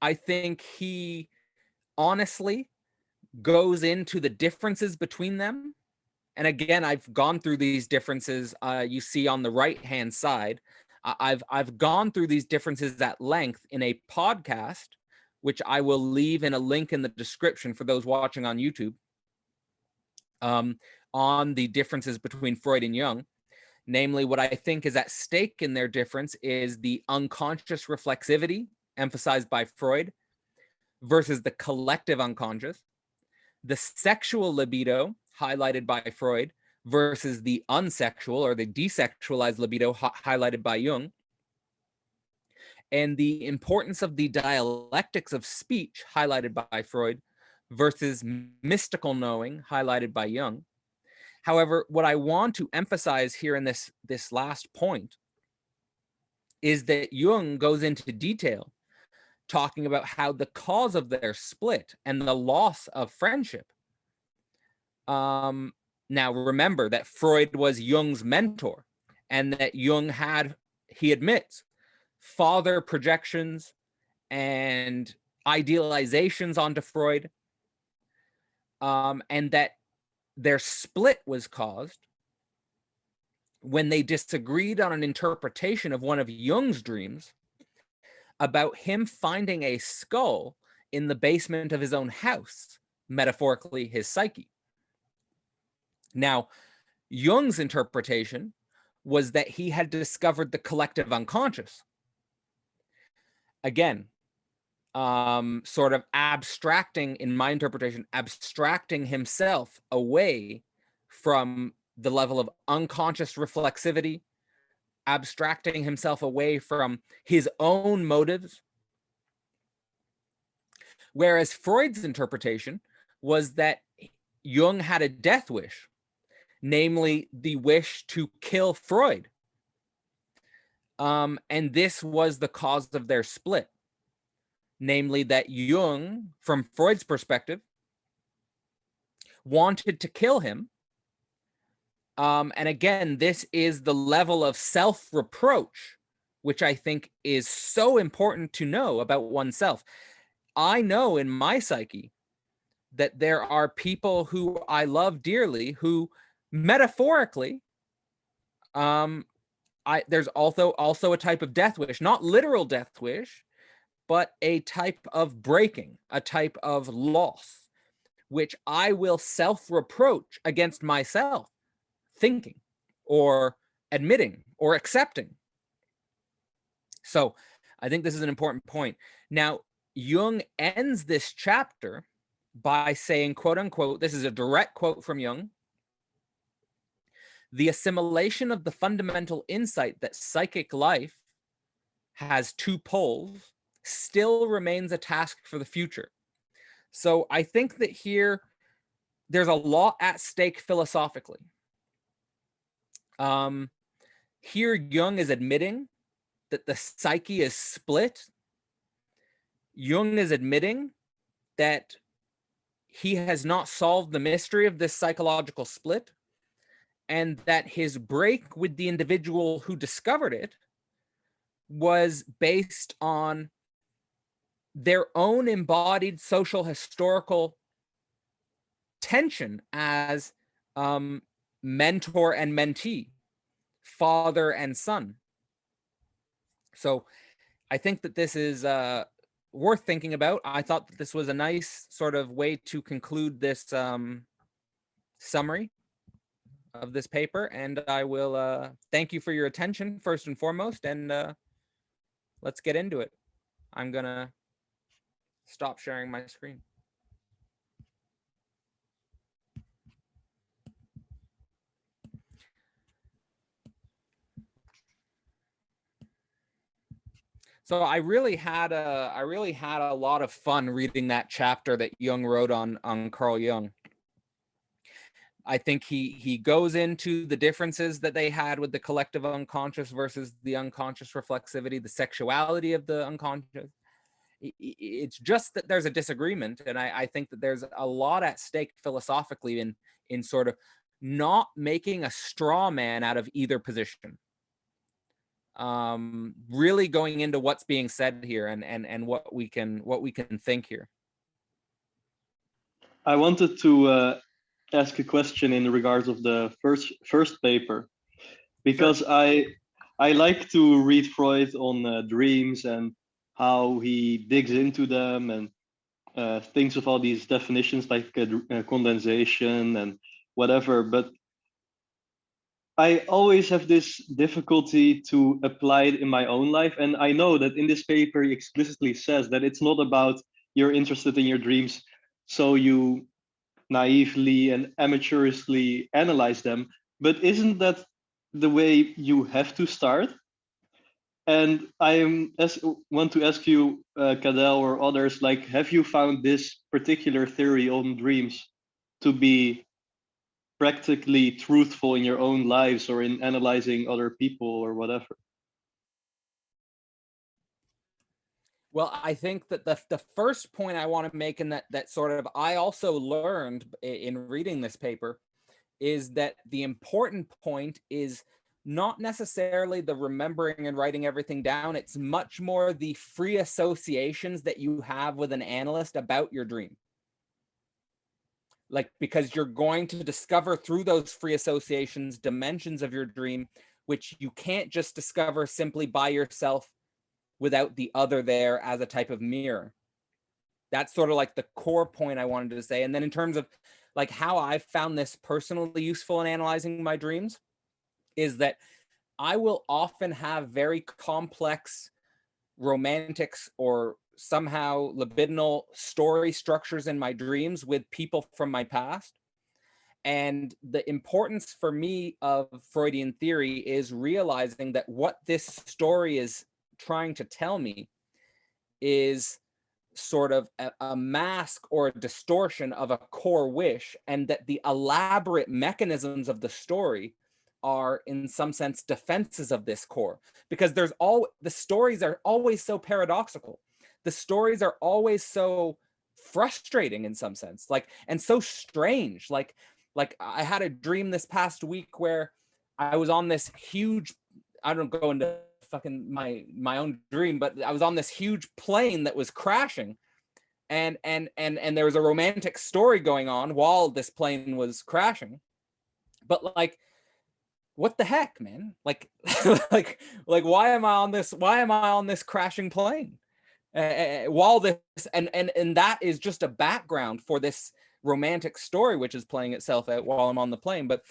I think he honestly goes into the differences between them. And again, I've gone through these differences you see on the right-hand side. I've gone through these differences at length in a podcast, which I will leave in a link in the description for those watching on YouTube, on the differences between Freud and Jung. Namely, what I think is at stake in their difference is the unconscious reflexivity emphasized by Freud versus the collective unconscious, the sexual libido highlighted by Freud versus the unsexual or the desexualized libido highlighted by Jung, and the importance of the dialectics of speech highlighted by Freud versus mystical knowing highlighted by Jung. However, what I want to emphasize here in this last point is that Jung goes into detail talking about how the cause of their split and the loss of friendship. Now, remember that Freud was Jung's mentor and that Jung had, he admits, father projections and idealizations onto Freud, and that their split was caused when they disagreed on an interpretation of one of Jung's dreams about him finding a skull in the basement of his own house, metaphorically his psyche. Now, Jung's interpretation was that he had discovered the collective unconscious. Again, sort of abstracting, in my interpretation, abstracting himself away from the level of unconscious reflexivity, abstracting himself away from his own motives. Whereas Freud's interpretation was that Jung had a death wish, namely the wish to kill Freud. And this was the cause of their split. Namely that Jung, from Freud's perspective, wanted to kill him. And again, this is the level of self-reproach, which I think is so important to know about oneself. I know in my psyche that there are people who I love dearly who metaphorically, there's also a type of death wish, not literal death wish, but a type of breaking, a type of loss, which I will self-reproach against myself, thinking or admitting or accepting. So I think this is an important point. Now, Jung ends this chapter by saying, quote unquote, this is a direct quote from Jung, the assimilation of the fundamental insight that psychic life has two poles still remains a task for the future. So I think that here there's a lot at stake philosophically. Here Jung is admitting that the psyche is split Jung is admitting that he has not solved the mystery of this psychological split, and that his break with the individual who discovered it was based on their own embodied social historical tension as mentor and mentee, father and son. So I think that this is worth thinking about. I thought that this was a nice sort of way to conclude this summary of this paper, and I will thank you for your attention first and foremost, and let's get into it. I'm gonna stop sharing my screen. So I really had a lot of fun reading that chapter that Jung wrote on Carl Jung. I think he goes into the differences that they had with the collective unconscious versus the unconscious reflexivity, the sexuality of the unconscious. It's just that there's a disagreement, and I think that there's a lot at stake philosophically in sort of not making a straw man out of either position. Really going into what's being said here and what we can think here. I wanted to ask a question in regards of the first paper, because sure. I like to read Freud on dreams and how he digs into them and thinks of all these definitions like condensation and whatever. But I always have this difficulty to apply it in my own life. And I know that in this paper, he explicitly says that it's not about you're interested in your dreams, so you naively and amateurishly analyze them. But isn't that the way you have to start? And want to ask you, Cadell or others, like, have you found this particular theory on dreams to be practically truthful in your own lives or in analyzing other people or whatever? Well, I think that the first point I want to make, and that sort of I also learned in reading this paper, is that the important point is not necessarily the remembering and writing everything down. It's much more the free associations that you have with an analyst about your dream. Like, because you're going to discover through those free associations dimensions of your dream, which you can't just discover simply by yourself without the other there as a type of mirror. That's sort of like the core point I wanted to say. And then in terms of like how I've found this personally useful in analyzing my dreams, is that I will often have very complex romantics or somehow libidinal story structures in my dreams with people from my past. And the importance for me of Freudian theory is realizing that what this story is trying to tell me is sort of a mask or a distortion of a core wish, and that the elaborate mechanisms of the story are in some sense defenses of this core, because the stories are always so paradoxical. The stories are always so frustrating in some sense, like, and so strange. Like I had a dream this past week where I was on this huge, I don't go into fucking my own dream, but I was on this huge plane that was crashing, and there was a romantic story going on while this plane was crashing. But like, what the heck, man? Like like why am I on this crashing plane while this, and that is just a background for this romantic story which is playing itself out while I'm on the plane. But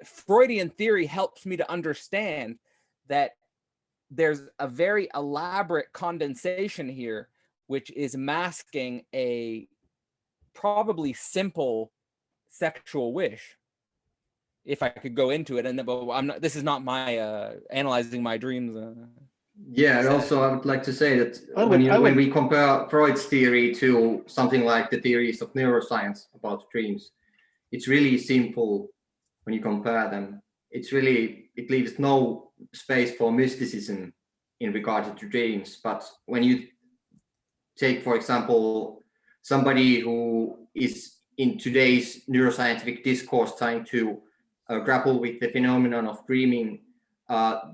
Freudian theory helps me to understand that there's a very elaborate condensation here, which is masking a probably simple sexual wish, if I could go into it. And but I'm not, this is not my analyzing my dreams. Yeah, and also I would like to say that when we compare Freud's theory to something like the theories of neuroscience about dreams, it's really simple when you compare them. It leaves no space for mysticism in regard to dreams. But when you take, for example, somebody who is in today's neuroscientific discourse trying to grapple with the phenomenon of dreaming,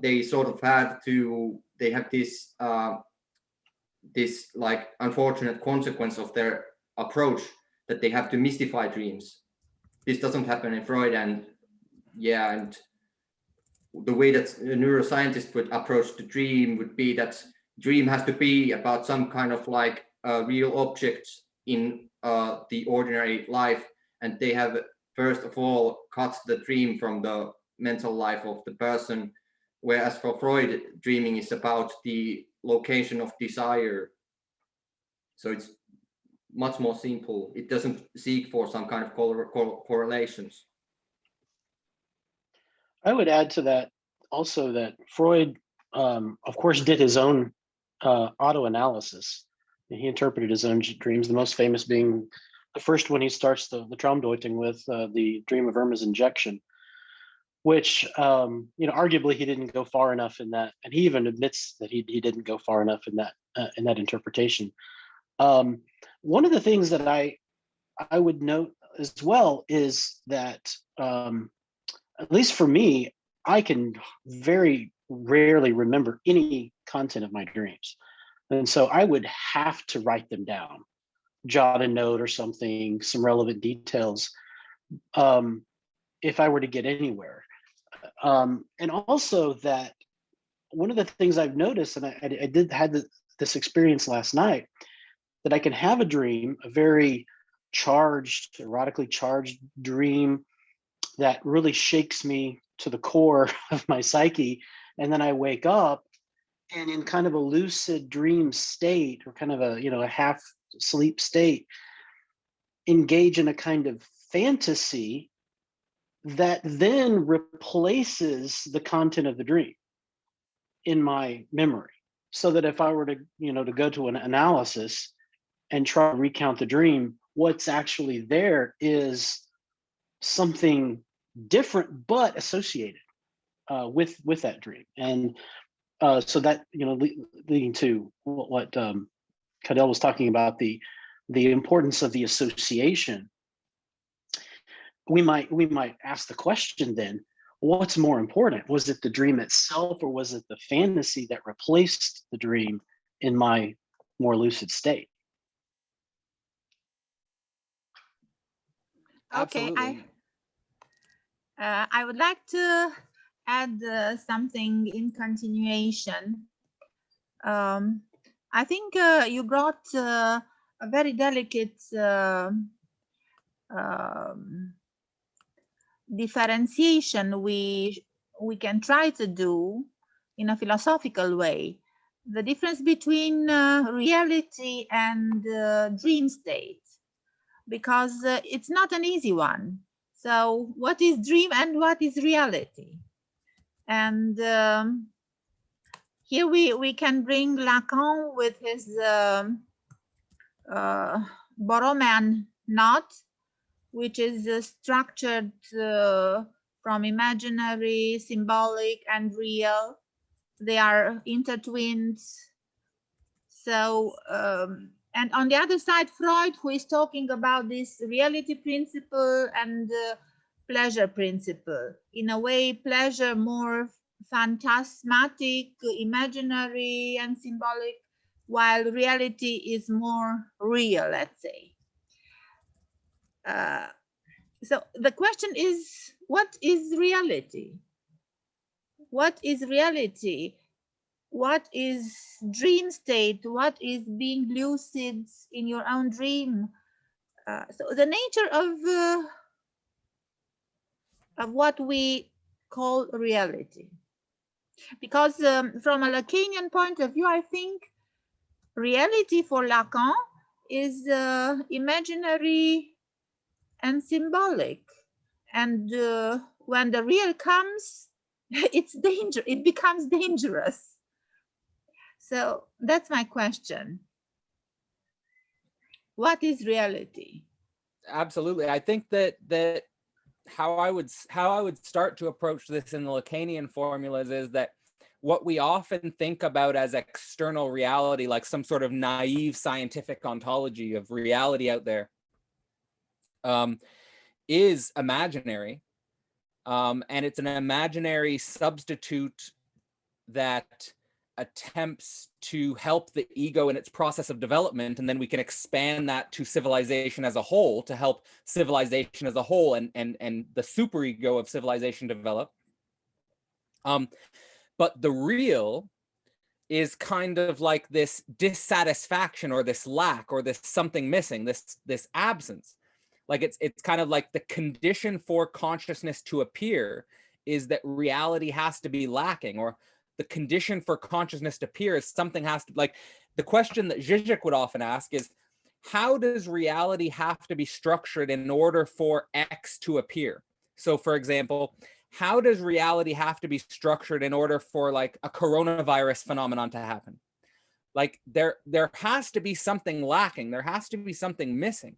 they sort of they have this like unfortunate consequence of their approach, that they have to mystify dreams. This doesn't happen in Freud, and the way that a neuroscientist would approach the dream would be that dream has to be about some kind of like real objects in the ordinary life, and they have first of all cut the dream from the mental life of the person, whereas for Freud, dreaming is about the location of desire. So it's much more simple. It doesn't seek for some kind of correlations. I would add to that also that Freud, of course, did his own auto-analysis. He interpreted his own dreams, the most famous being the first one he starts the Traumdeutung with, the dream of Irma's injection, which, arguably he didn't go far enough in that, and he even admits that he didn't go far enough in that interpretation. One of the things that I would note as well is that, at least for me, I can very rarely remember any content of my dreams. And so I would have to write them down, jot a note or something, some relevant details, if I were to get anywhere. And also that one of the things I've noticed, and I had this experience last night, that I can have a dream, a very charged, erotically charged dream that really shakes me to the core of my psyche. And then I wake up and in kind of a lucid dream state, or kind of a half sleep state, engage in a kind of fantasy that then replaces the content of the dream in my memory. So that if I were to, to go to an analysis and try to recount the dream, what's actually there is something different but associated with that dream. And so that, leading to what Cadell was talking about, the importance of the association, we might ask the question then, what's more important? Was it the dream itself, or was it the fantasy that replaced the dream in my more lucid state? Okay, Absolutely. I would like to add something in continuation. I think you brought a very delicate differentiation we can try to do in a philosophical way. The difference between reality and dream state, because it's not an easy one. So what is dream and what is reality? And here we can bring Lacan with his Borromean knot, which is structured from imaginary, symbolic, and real. They are intertwined. So, and on the other side, Freud, who is talking about this reality principle and pleasure principle. In a way, pleasure more phantasmatic, imaginary, and symbolic, while reality is more real, let's say. So the question is, what is reality? What is reality? What is dream state? What is being lucid in your own dream? So the nature of what we call reality. Because from a Lacanian point of view, I think reality for Lacan is imaginary and symbolic. And when the real comes, it becomes dangerous. So that's my question. What is reality? Absolutely. I think that how I would start to approach this in the Lacanian formulas is that what we often think about as external reality, like some sort of naive scientific ontology of reality out there, is imaginary. And it's an imaginary substitute that attempts to help the ego in its process of development, and then we can expand that to civilization as a whole to help civilization as a whole and the superego of civilization develop. But the real is kind of like this dissatisfaction or this lack or this something missing, this absence. Like it's kind of like the condition for consciousness to appear is that reality has to be lacking, or the condition for consciousness to appear is something has to, like the question that Zizek would often ask is, how does reality have to be structured in order for X to appear? So for example, how does reality have to be structured in order for like a coronavirus phenomenon to happen? Like there has to be something lacking. There has to be something missing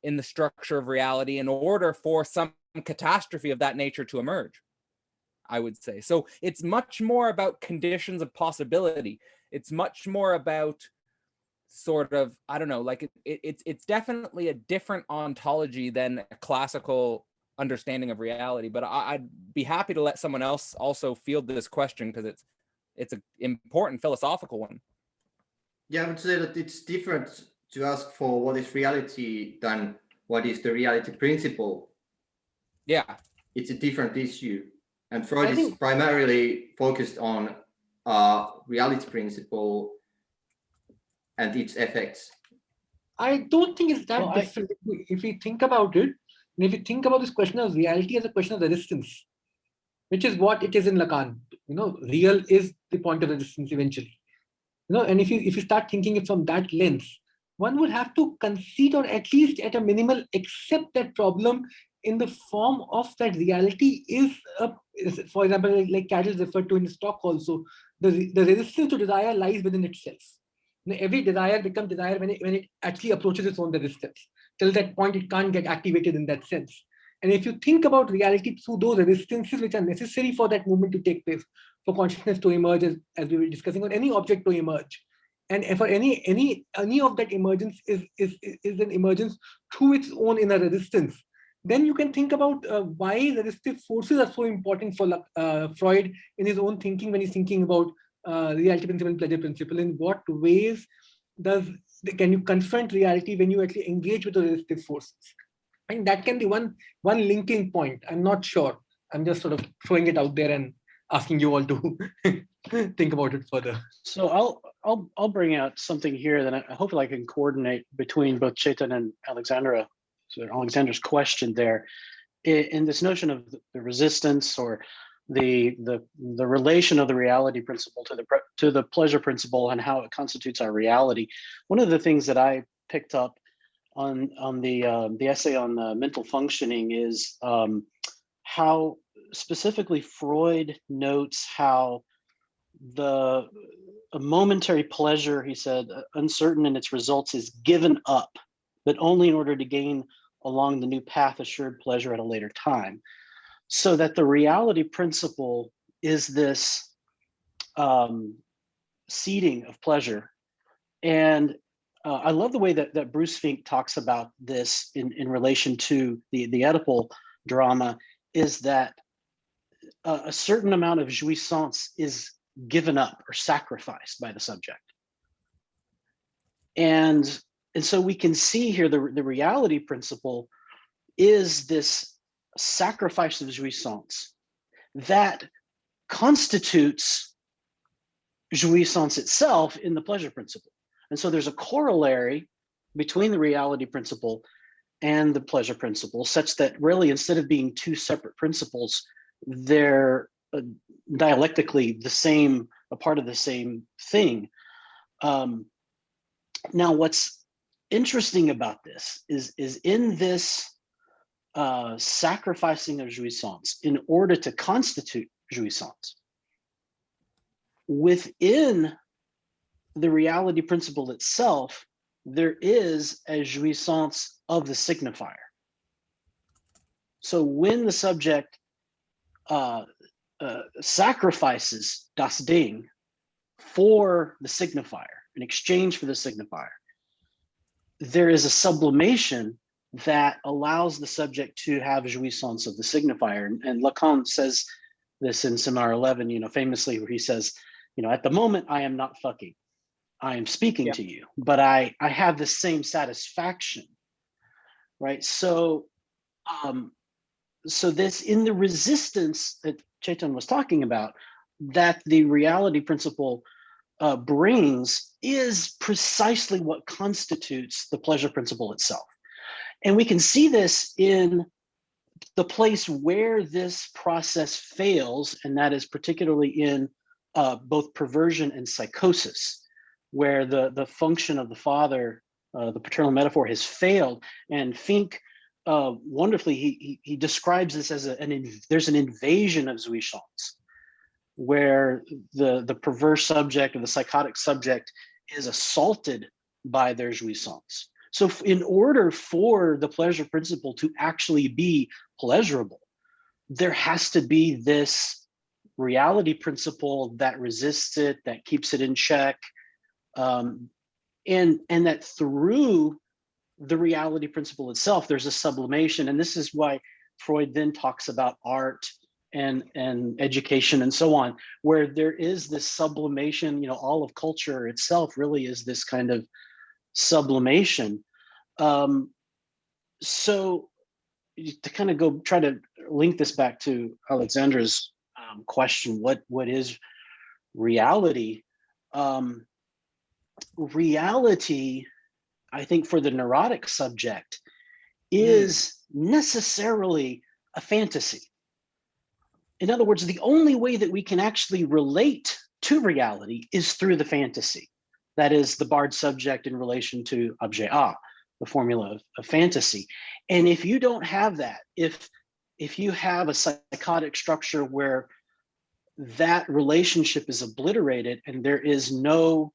in the structure of reality in order for some catastrophe of that nature to emerge, I would say. So it's much more about conditions of possibility. It's much more about sort of, I don't know, like it's definitely a different ontology than a classical understanding of reality. But I'd be happy to let someone else also field this question, because it's an important philosophical one. Yeah, I would say that it's different to ask for what is reality than what is the reality principle. Yeah. It's a different issue. And Freud is primarily focused on reality principle and its effects. I don't think it's that different. If we think about it, and if you think about this question of reality as a question of resistance, which is what it is in Lacan, real is the point of resistance eventually. And if you start thinking it from that lens, one would have to concede, or at least at a minimal accept that problem in the form of that reality is, for example, like Cadell referred to in his talk also, the resistance to desire lies within itself. Every desire becomes desire when it actually approaches its own resistance. Till that point, it can't get activated in that sense. And if you think about reality through those resistances which are necessary for that movement to take place, for consciousness to emerge, as we were discussing, or any object to emerge, and for any of that emergence is an emergence through its own inner resistance, then you can think about why resistive forces are so important for Freud in his own thinking when he's thinking about reality principle and pleasure principle. In what ways can you confront reality when you actually engage with the resistive forces? I think that can be one linking point. I'm not sure. I'm just sort of throwing it out there and asking you all to think about it further. So I'll bring out something here that I hopefully I can coordinate between both Chetan and Alexandra. So Alexandra's question there, in this notion of the resistance, or the relation of the reality principle to the pleasure principle and how it constitutes our reality. One of the things that I picked up on the essay on mental functioning is how specifically Freud notes how a momentary pleasure, he said, uncertain in its results, is given up, but only in order to gain along the new path assured pleasure at a later time. So that the reality principle is this seeding of pleasure. And I love the way that Bruce Fink talks about this in relation to the Oedipal drama, is that a certain amount of jouissance is given up or sacrificed by the subject. And so we can see here the reality principle is this sacrifice of jouissance that constitutes jouissance itself in the pleasure principle. And so there's a corollary between the reality principle and the pleasure principle, such that really, instead of being two separate principles, they're dialectically a part of the same thing. Now, what's interesting about this is in this sacrificing of jouissance in order to constitute jouissance, within the reality principle itself, there is a jouissance of the signifier. So when the subject sacrifices das Ding for the signifier, in exchange for the signifier, there is a sublimation that allows the subject to have jouissance of the signifier. And Lacan says this in Seminar 11, famously, where he says, at the moment I am not fucking, I am speaking to you, but I have the same satisfaction, right? So, so this, in the resistance that Chetan was talking about, that the reality principle brings, is precisely what constitutes the pleasure principle itself. And we can see this in the place where this process fails, and that is particularly in both perversion and psychosis, where the function of the father, the paternal metaphor, has failed. And Fink wonderfully, he describes this as there's an invasion of jouissance, where the perverse subject or the psychotic subject is assaulted by their jouissance. So in order for the pleasure principle to actually be pleasurable, there has to be this reality principle that resists it, that keeps it in check, and that through the reality principle itself, there's a sublimation. And this is why Freud then talks about art and education and so on, where there is this sublimation. All of culture itself really is this kind of sublimation. So to kind of try to link this back to Alexandra's question, what is reality? Reality, I think, for the neurotic subject, is necessarily a fantasy. In other words, the only way that we can actually relate to reality is through the fantasy. That is the barred subject in relation to objet A, the formula of fantasy. And if you don't have that, if you have a psychotic structure where that relationship is obliterated and there is no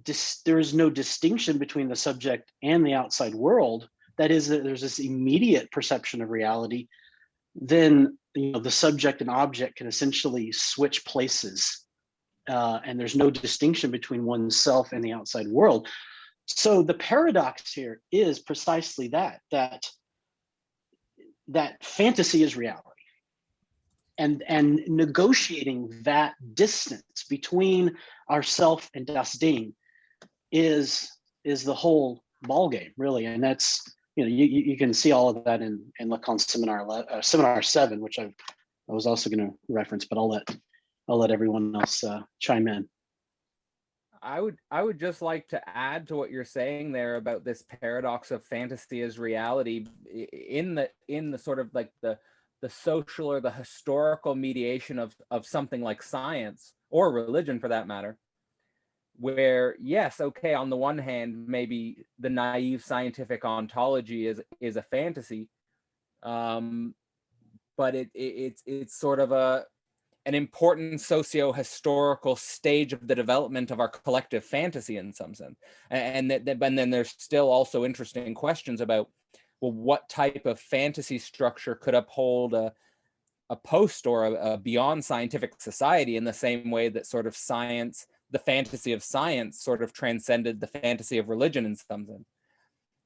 distinction between the subject and the outside world, that is, that there's this immediate perception of reality, then the subject and object can essentially switch places, and there's no distinction between oneself and the outside world. So the paradox here is precisely that fantasy is reality, and negotiating that distance between ourself and das Ding is the whole ball game, really. And that's, you can see all of that in Lacan's Seminar 7, which I was also going to reference, but I'll let everyone else chime in. I would just like to add to what you're saying there about this paradox of fantasy as reality in the sort of like the social or the historical mediation of something like science or religion, for that matter, where, yes, okay, on the one hand, maybe the naive scientific ontology is a fantasy, but it's sort of an important socio-historical stage of the development of our collective fantasy in some sense. And then there's still also interesting questions about, well, what type of fantasy structure could uphold a post or a beyond scientific society, in the same way that sort of science, the fantasy of science, sort of transcended the fantasy of religion in some sense.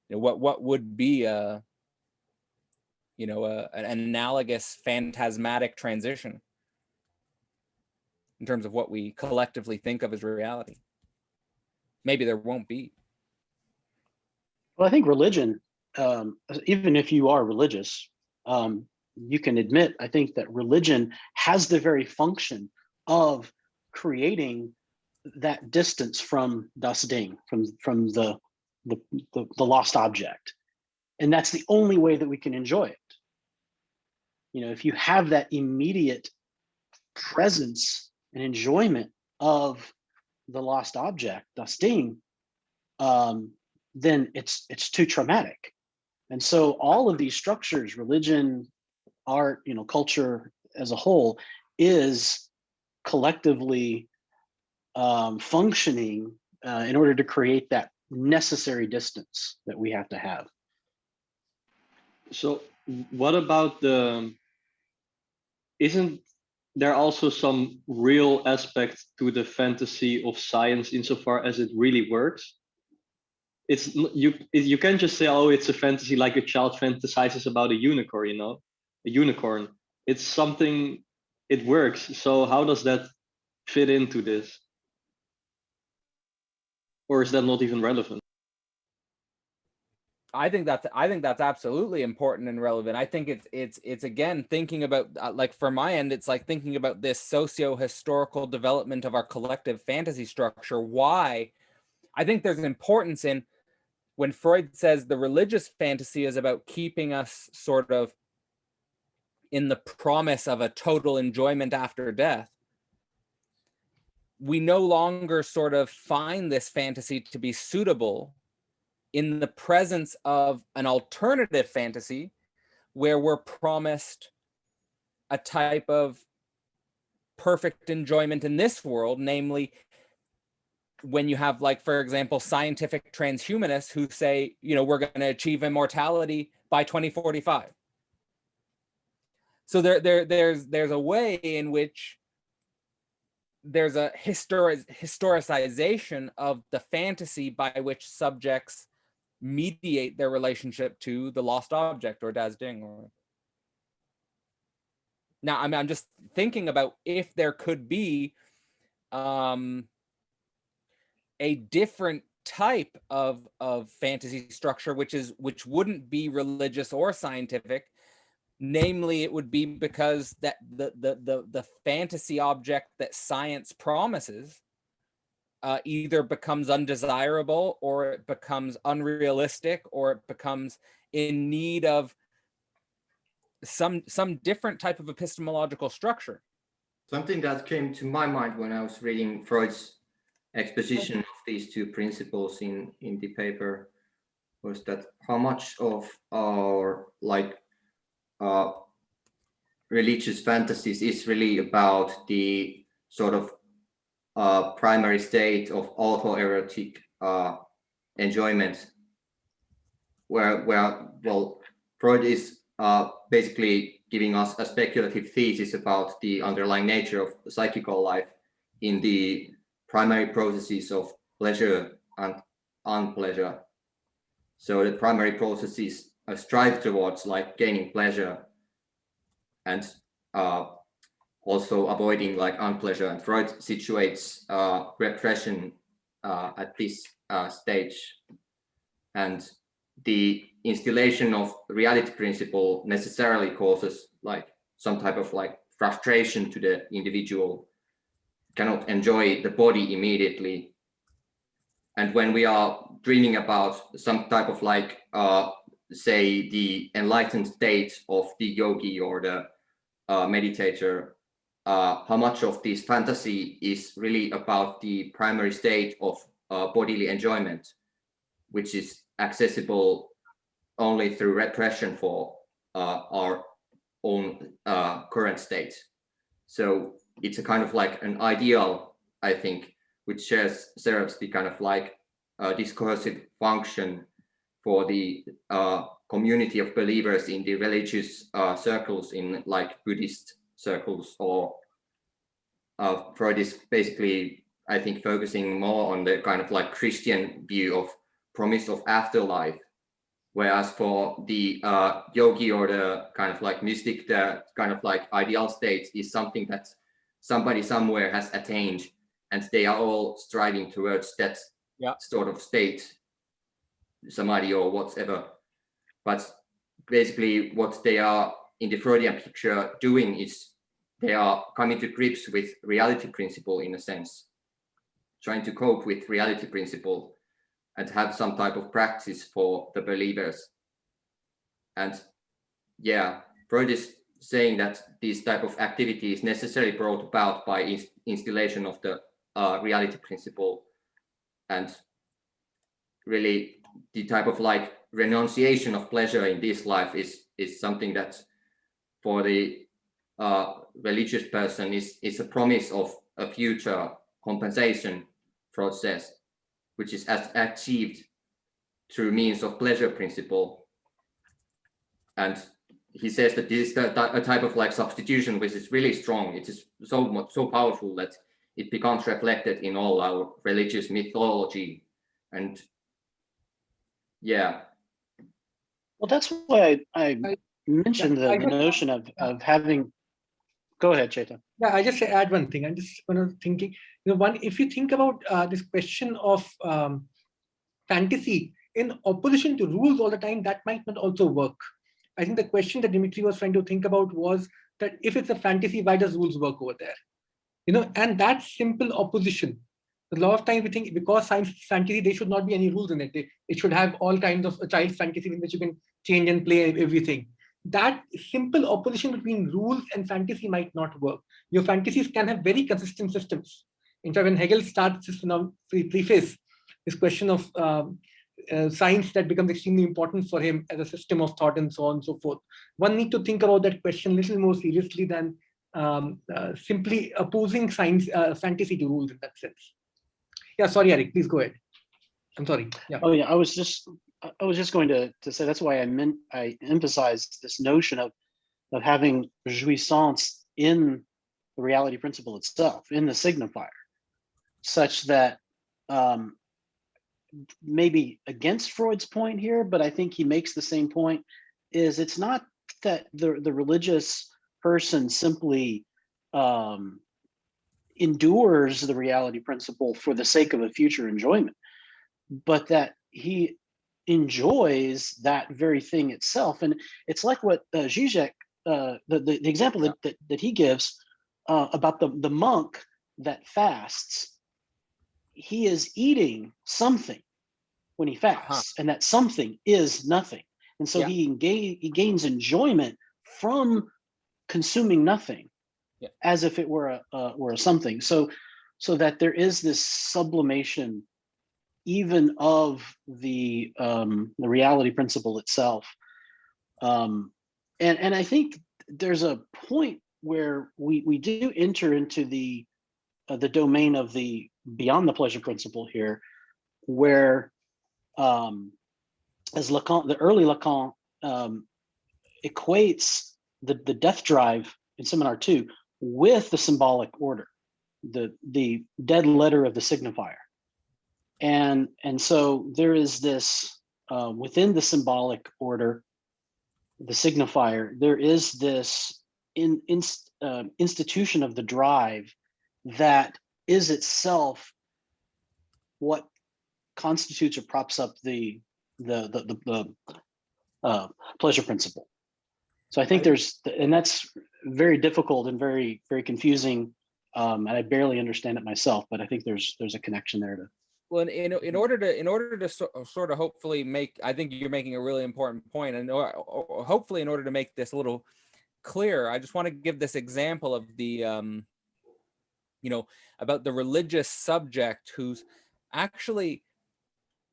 What would be an analogous phantasmatic transition in terms of what we collectively think of as reality? Maybe there won't be. Well, I think religion, even if you are religious, you can admit, I think, that religion has the very function of creating that distance from das Ding, from the lost object. And that's the only way that we can enjoy it. If you have that immediate presence and enjoyment of the lost object, das Ding, then it's too traumatic. And so all of these structures, religion, art, culture as a whole, is collectively functioning in order to create that necessary distance that we have to have. So what about isn't there are also some real aspects to the fantasy of science insofar as it really works. It's you can't just say, oh, it's a fantasy like a child fantasizes about a unicorn, you know, a unicorn. It's something, it works. So how does that fit into this? Or is that not even relevant? I think that's absolutely important and relevant. I think it's again thinking about like for my end, it's like thinking about this socio-historical development of our collective fantasy structure. Why I think there's an importance in when Freud says the religious fantasy is about keeping us sort of in the promise of a total enjoyment after death. We no longer sort of find this fantasy to be suitable in the presence of an alternative fantasy where we're promised a type of perfect enjoyment in this world, namely when you have, like, for example, scientific transhumanists who say, you know, we're going to achieve immortality by 2045. So there's a way in which there's a historicization of the fantasy by which subjects mediate their relationship to the lost object or Das Ding. Now, I'm just thinking about if there could be a different type of fantasy structure, which wouldn't be religious or scientific. Namely, it would be because that the fantasy object that science promises either becomes undesirable, or it becomes unrealistic, or it becomes in need of some different type of epistemological structure. Something that came to my mind when I was reading Freud's exposition of these two principles in the paper was that how much of our religious fantasies is really about the sort of primary state of autoerotic enjoyment, where well, Freud is basically giving us a speculative thesis about the underlying nature of the psychical life in the primary processes of pleasure and unpleasure. So the primary processes strive towards like gaining pleasure and also avoiding like unpleasure. And Freud situates repression at this stage. And the installation of reality principle necessarily causes like some type of like frustration to the individual, cannot enjoy the body immediately. And when we are dreaming about some type of like say the enlightened state of the yogi or the meditator, how much of this fantasy is really about the primary state of bodily enjoyment, which is accessible only through repression for our own current state. So it's a kind of like an ideal, I think, which serves the kind of like discursive function for the community of believers in the religious circles, in like Buddhist circles, or Freud is basically, I think, focusing more on the kind of like Christian view of promise of afterlife, whereas for the yogi or the kind of like mystic, the kind of like ideal state is something that somebody somewhere has attained, and they are all striving towards that sort of state, samadhi or whatever. But basically what they are in the Freudian picture doing is they are coming to grips with reality principle, in a sense, trying to cope with reality principle and have some type of practice for the believers. And yeah, Freud is saying that this type of activity is necessarily brought about by installation of the reality principle, and really the type of like renunciation of pleasure in this life is something that for the religious person is a promise of a future compensation process, which is achieved through means of pleasure principle. And he says that this is a type of like substitution which is really strong. It is so powerful that it becomes reflected in all our religious mythology. And yeah. Well, that's why I mentioned the notion of having. Go ahead, Chetan. Yeah, I just add one thing. I'm just thinking, if you think about this question of fantasy in opposition to rules all the time, that might not also work. I think the question that Dimitri was trying to think about was that if it's a fantasy, why does rules work over there? And that simple opposition. A lot of times we think because science is fantasy, there should not be any rules in it. It should have all kinds of a child's fantasy in which you can change and play everything. That simple opposition between rules and fantasy might not work. Your fantasies can have very consistent systems. In fact, when Hegel starts this preface, this question of science that becomes extremely important for him as a system of thought and so on and so forth, one need to think about that question a little more seriously than simply opposing science, fantasy to rules in that sense. Yeah, sorry, Eric, please go ahead. I'm sorry. Yeah. Oh yeah, I was just going to say that's why I emphasized this notion of having jouissance in the reality principle itself, in the signifier, such that maybe against Freud's point here, but I think he makes the same point, is it's not that the religious person simply endures the reality principle for the sake of a future enjoyment, but that he enjoys that very thing itself. And it's like what Zizek, the example that he gives about the monk that fasts. He is eating something when he fasts, and that something is nothing. And so he gains enjoyment from consuming nothing, as if it were a something. So that there is this sublimation even of the reality principle itself. And I think there's a point where we do enter into the domain of the beyond the pleasure principle here, where as Lacan, the early Lacan, equates the death drive in Seminar 2 with the symbolic order, the dead letter of the signifier. And so there is this within the symbolic order, the signifier, there is this institution of the drive that is itself what constitutes or props up the pleasure principle. So I think and that's very difficult and very, very confusing, and I barely understand it myself. But I think there's a connection there to. Well, in order to sort of hopefully make, I think you're making a really important point, and hopefully in order to make this a little clearer, I just want to give this example of the about the religious subject who's actually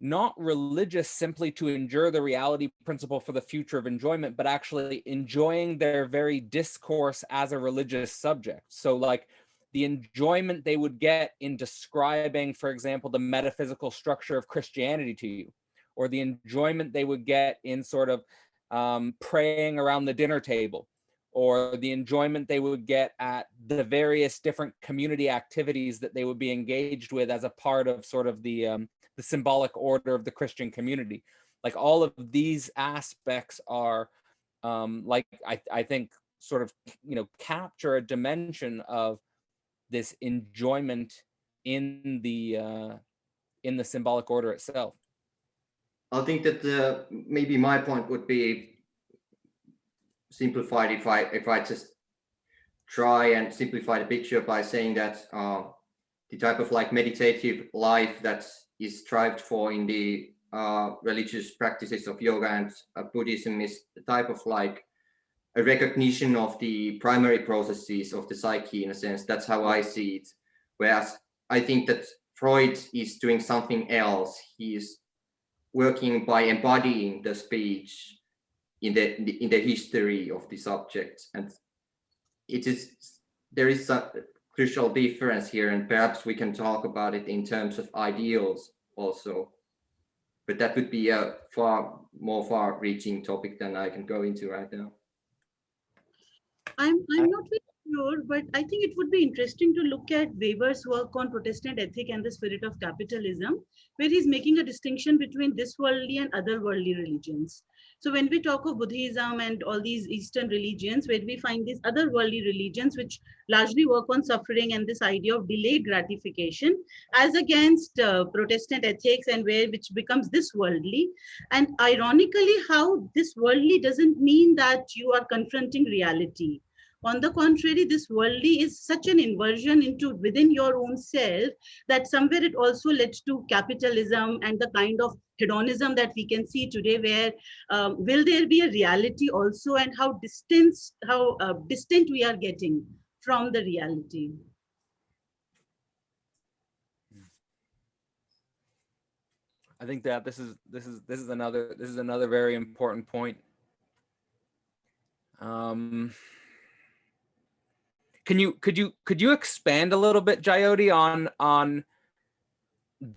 not religious simply to endure the reality principle for the future of enjoyment, but actually enjoying their very discourse as a religious subject. So like the enjoyment they would get in describing, for example, the metaphysical structure of Christianity to you, or the enjoyment they would get in sort of praying around the dinner table, or the enjoyment they would get at the various different community activities that they would be engaged with as a part of sort of the symbolic order of the Christian community. Like all of these aspects are I think sort of, capture a dimension of this enjoyment in the symbolic order itself. I think that maybe my point would be simplified if I just try and simplify the picture by saying that the type of like meditative life that is strived for in the religious practices of yoga and Buddhism is the type of like a recognition of the primary processes of the psyche, in a sense. That's how I see it. Whereas I think that Freud is doing something else. He is working by embodying the speech in the history of the subject, and there is a crucial difference here, and perhaps we can talk about it in terms of ideals also. But that would be a far more far-reaching topic than I can go into right now. I'm not very sure, but I think it would be interesting to look at Weber's work on Protestant ethic and the spirit of capitalism, where he's making a distinction between this worldly and otherworldly religions. So when we talk of Buddhism and all these Eastern religions, where we find these otherworldly religions, which largely work on suffering and this idea of delayed gratification, as against Protestant ethics, and which becomes this worldly. And ironically, how this worldly doesn't mean that you are confronting reality. On the contrary, this worldly is such an inversion into within your own self that somewhere it also led to capitalism and the kind of hedonism that we can see today, where will there be a reality also, and how distant we are getting from the reality. I think that this is another very important point. Could you expand a little bit, Jyoti, on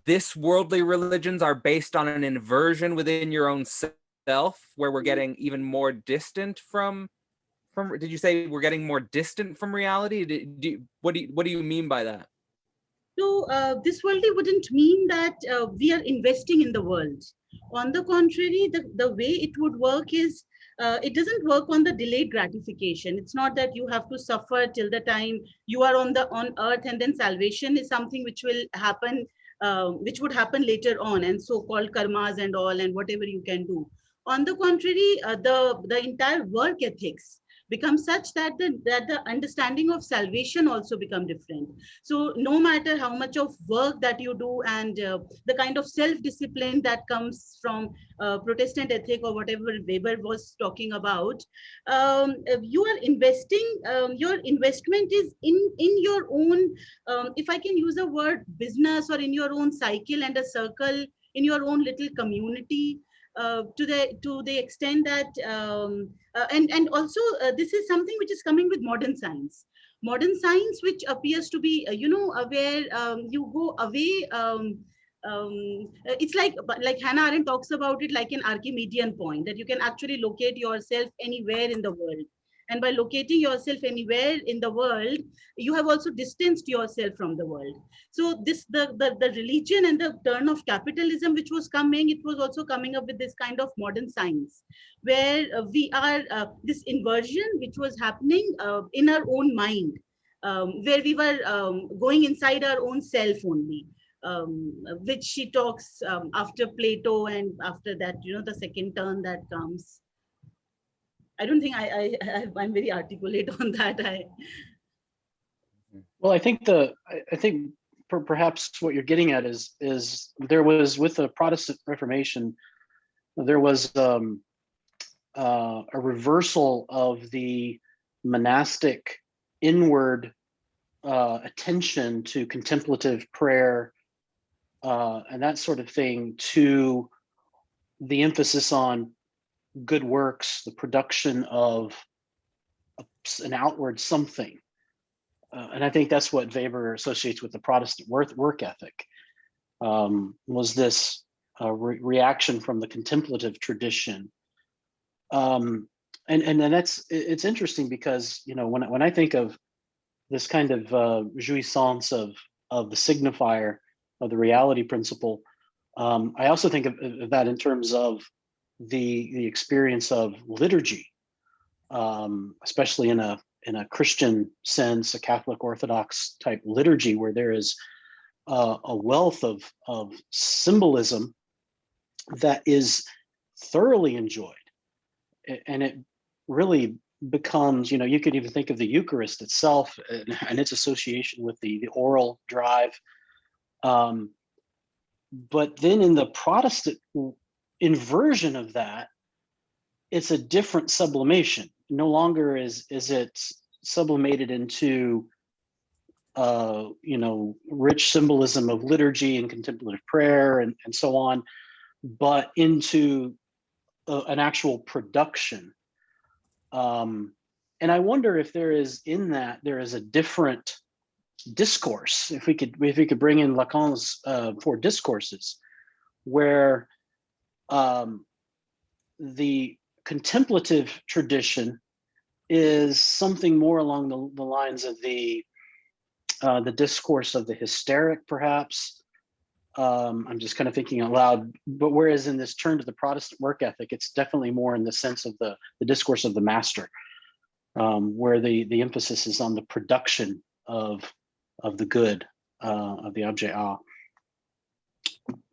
this worldly religions are based on an inversion within your own self, where we're getting even more distant from did you say we're getting more distant from reality? What do you mean by that? So this worldly wouldn't mean that we are investing in the world. On the contrary, the way it would work is, it doesn't work on the delayed gratification. It's not that you have to suffer till the time you are on earth, and then salvation is something which will happen, which would happen later on, and so-called karmas and all, and whatever you can do. On the contrary, the entire work ethics become such that the understanding of salvation also become different. So no matter how much of work that you do, and the kind of self-discipline that comes from Protestant ethic or whatever Weber was talking about, you are investing, your investment is in your own, if I can use a word, business, or in your own cycle and a circle, in your own little community, to the extent that and also this is something which is coming with modern science, which appears to be where you go away, it's like Hannah Arendt talks about it like an Archimedean point, that you can actually locate yourself anywhere in the world. And by locating yourself anywhere in the world, you have also distanced yourself from the world. So this the religion and the turn of capitalism which was coming, it was also coming up with this kind of modern science, where we are this inversion which was happening in our own mind, where we were going inside our own self only, which she talks after Plato, and after that, the second turn that comes. I don't think I'm very articulate on that. Well, I think perhaps what you're getting at is there was, with the Protestant Reformation, there was a reversal of the monastic inward attention to contemplative prayer and that sort of thing, to the emphasis on good works, the production of an outward something. And I think that's what Weber associates with the Protestant work ethic, was this reaction from the contemplative tradition. And then it's interesting because, when I think of this kind of jouissance of the signifier, of the reality principle, I also think of that in terms of the experience of liturgy, especially in a Christian sense, a Catholic Orthodox type liturgy, where there is a wealth of symbolism that is thoroughly enjoyed, and it really becomes, you could even think of the Eucharist itself and its association with the oral drive. But then in the Protestant inversion of that, it's a different sublimation. No longer is it sublimated into rich symbolism of liturgy and contemplative prayer and so on, but into an actual production. And I wonder if there is a different discourse, if we could bring in Lacan's 4 discourses, where the contemplative tradition is something more along the lines of the discourse of the hysteric, perhaps. I'm just kind of thinking out loud, but whereas in this turn to the Protestant work ethic, it's definitely more in the sense of the discourse of the master, where the emphasis is on the production of the good, of the objet A.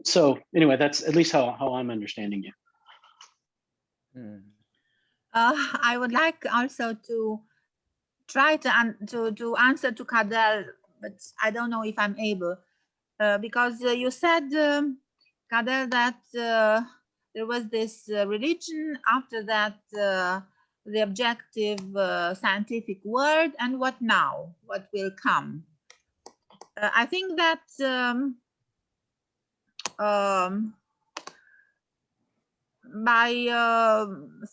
So anyway, that's at least how I'm understanding you. I would like also to try to answer to Kader, but I don't know if I'm able, because you said, Kader, that there was this religion, after that the objective scientific world, and what now? What will come? I think that by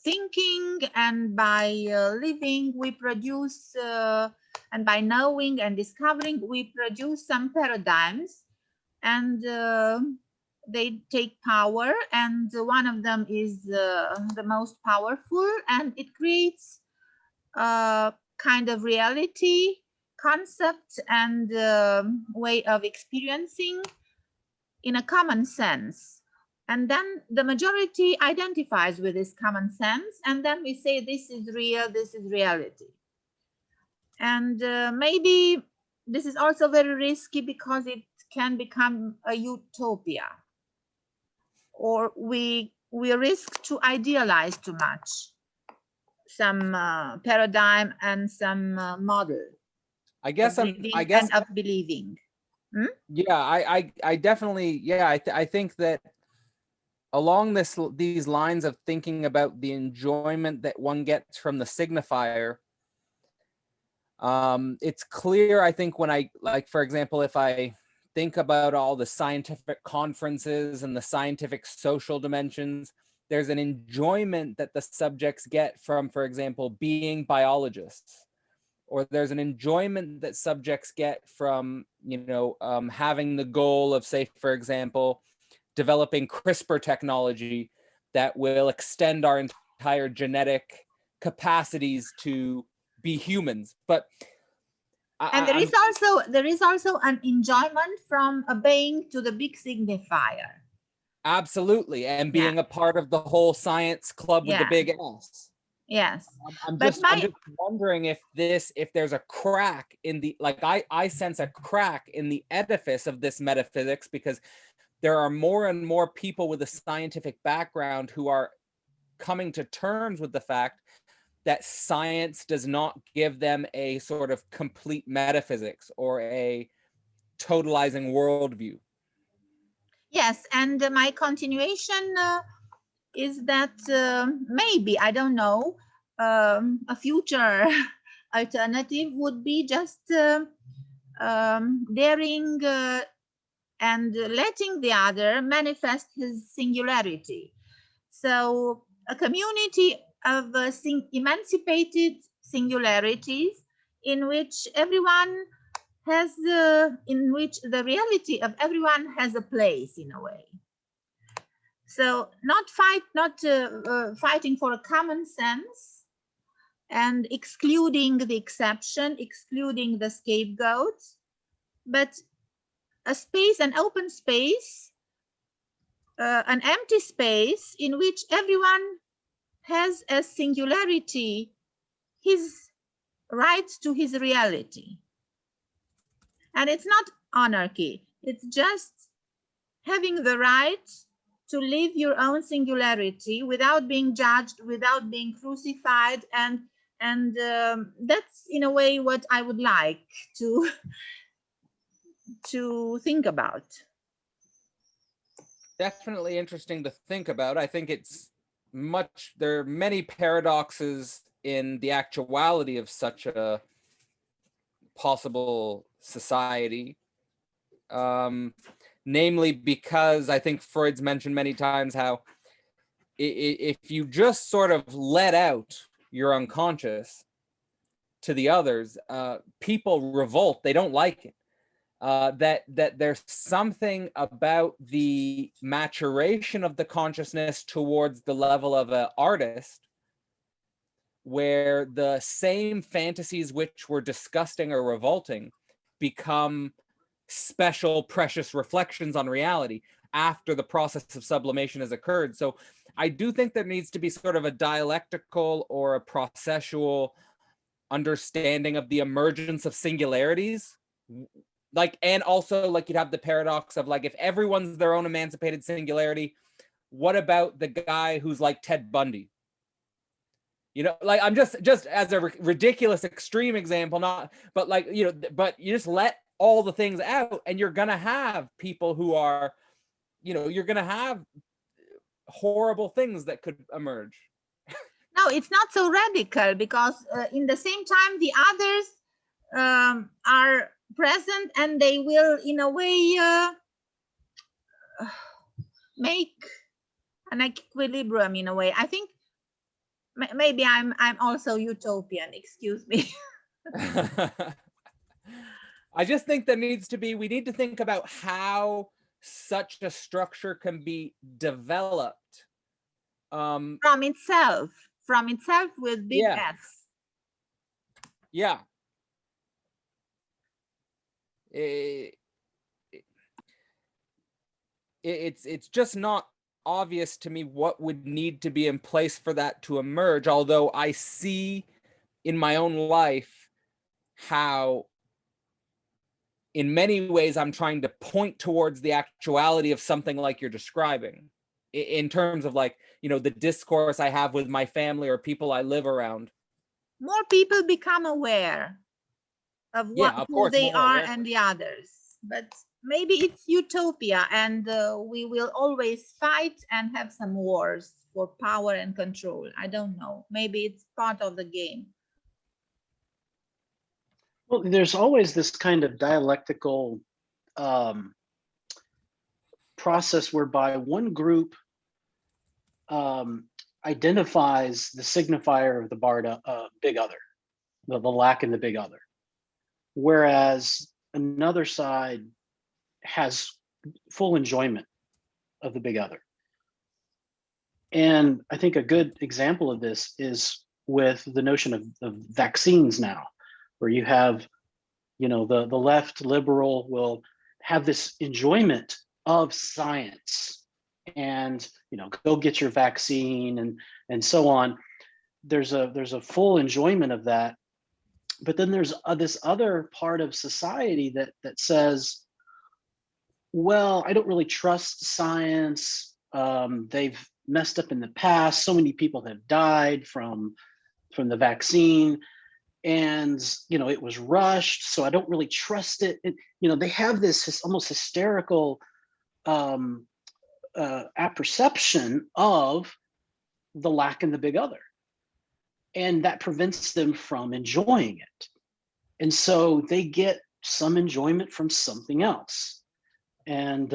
thinking and by living, we produce, and by knowing and discovering, we produce some paradigms, and they take power, and one of them is the most powerful, and it creates a kind of reality, concept, and way of experiencing in a common sense. And then the majority identifies with this common sense, and then we say this is real, this is reality. And maybe this is also very risky because it can become a utopia, or we risk to idealize too much some paradigm and some model. I guess of believing. Yeah, I definitely, yeah, I think that along these lines of thinking about the enjoyment that one gets from the signifier, it's clear, I think, when I, like, for example, if I think about all the scientific conferences and the scientific social dimensions, there's an enjoyment that the subjects get from, for example, being biologists, or there's an enjoyment that subjects get from, having the goal of, say, for example, developing CRISPR technology that will extend our entire genetic capacities to be humans. But there is also an enjoyment from obeying to the big signifier. Absolutely, and being a part of the whole science club with the big S. Yes. I'm just wondering if there's a crack in the, like, I sense a crack in the edifice of this metaphysics, because there are more and more people with a scientific background who are coming to terms with the fact that science does not give them a sort of complete metaphysics or a totalizing worldview. Yes, and my continuation is that maybe, I don't know, a future alternative would be just daring and letting the other manifest his singularity. So a community of emancipated singularities in which everyone has, in which the reality of everyone has a place, in a way. So not fighting for a common sense and excluding the exception, excluding the scapegoats, but a space, an open space, an empty space in which everyone has as singularity his right to his reality. And it's not anarchy, it's just having the right to live your own singularity without being judged, without being crucified, and that's in a way what I would like to think about. Definitely interesting to think about. I think there are many paradoxes in the actuality of such a possible society. Namely because I think Freud's mentioned many times how if you just sort of let out your unconscious to the others, people revolt, they don't like it. That there's something about the maturation of the consciousness towards the level of an artist where the same fantasies which were disgusting or revolting become special, precious reflections on reality after the process of sublimation has occurred. So I do think there needs to be sort of a dialectical or a processual understanding of the emergence of singularities. Like, and also like you'd have the paradox of like, if everyone's their own emancipated singularity, what about the guy who's like Ted Bundy? You know, like I'm just as a ridiculous extreme example, not, but like, you know, but you just let all the things out and you're going to have people who are, you know, you're going to have horrible things that could emerge. No, it's not so radical, because in the same time, the others are present and they will, in a way, make an equilibrium in a way. I think maybe I'm also utopian, excuse me. I just think there needs to be, we need to think about how such a structure can be developed. From itself with big S. Yeah. It's just not obvious to me what would need to be in place for that to emerge, although I see in my own life how in many ways I'm trying to point towards the actuality of something like you're describing, in terms of like, you know, the discourse I have with my family or people I live around. More people become aware of who they are and the others, but maybe it's utopia, and we will always fight and have some wars for power and control. I don't know, maybe it's part of the game. Well, there's always this kind of dialectical process whereby one group identifies the signifier of the big other, the lack in the big other, whereas another side has full enjoyment of the big other. And I think a good example of this is with the notion of vaccines now, where you have, you know, the left liberal will have this enjoyment of science and, you know, go get your vaccine and so on. There's a full enjoyment of that. But then there's this other part of society that says, well, I don't really trust science. They've messed up in the past. So many people have died from the vaccine, and you know, it was rushed, so I don't really trust it. And you know, they have this almost hysterical apperception of the lack in the big other, and that prevents them from enjoying it. And so they get some enjoyment from something else. And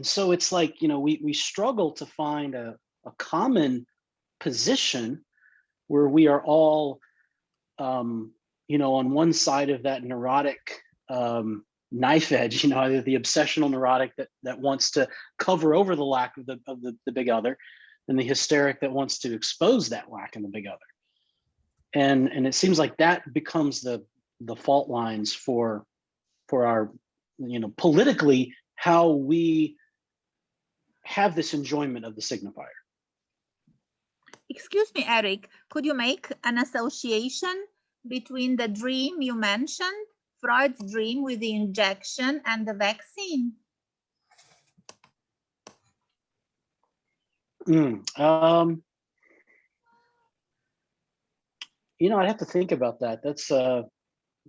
so it's like, you know, we struggle to find a common position where we are all, you know, on one side of that neurotic knife edge, you know, either the obsessional neurotic that wants to cover over the lack of the big other, and the hysteric that wants to expose that lack in the big other. And it seems like that becomes the fault lines for our, you know, politically, how we have this enjoyment of the signifier. Excuse me, Eric, could you make an association between the dream you mentioned, Freud's dream with the injection, and the vaccine? You know, I'd have to think about that. That's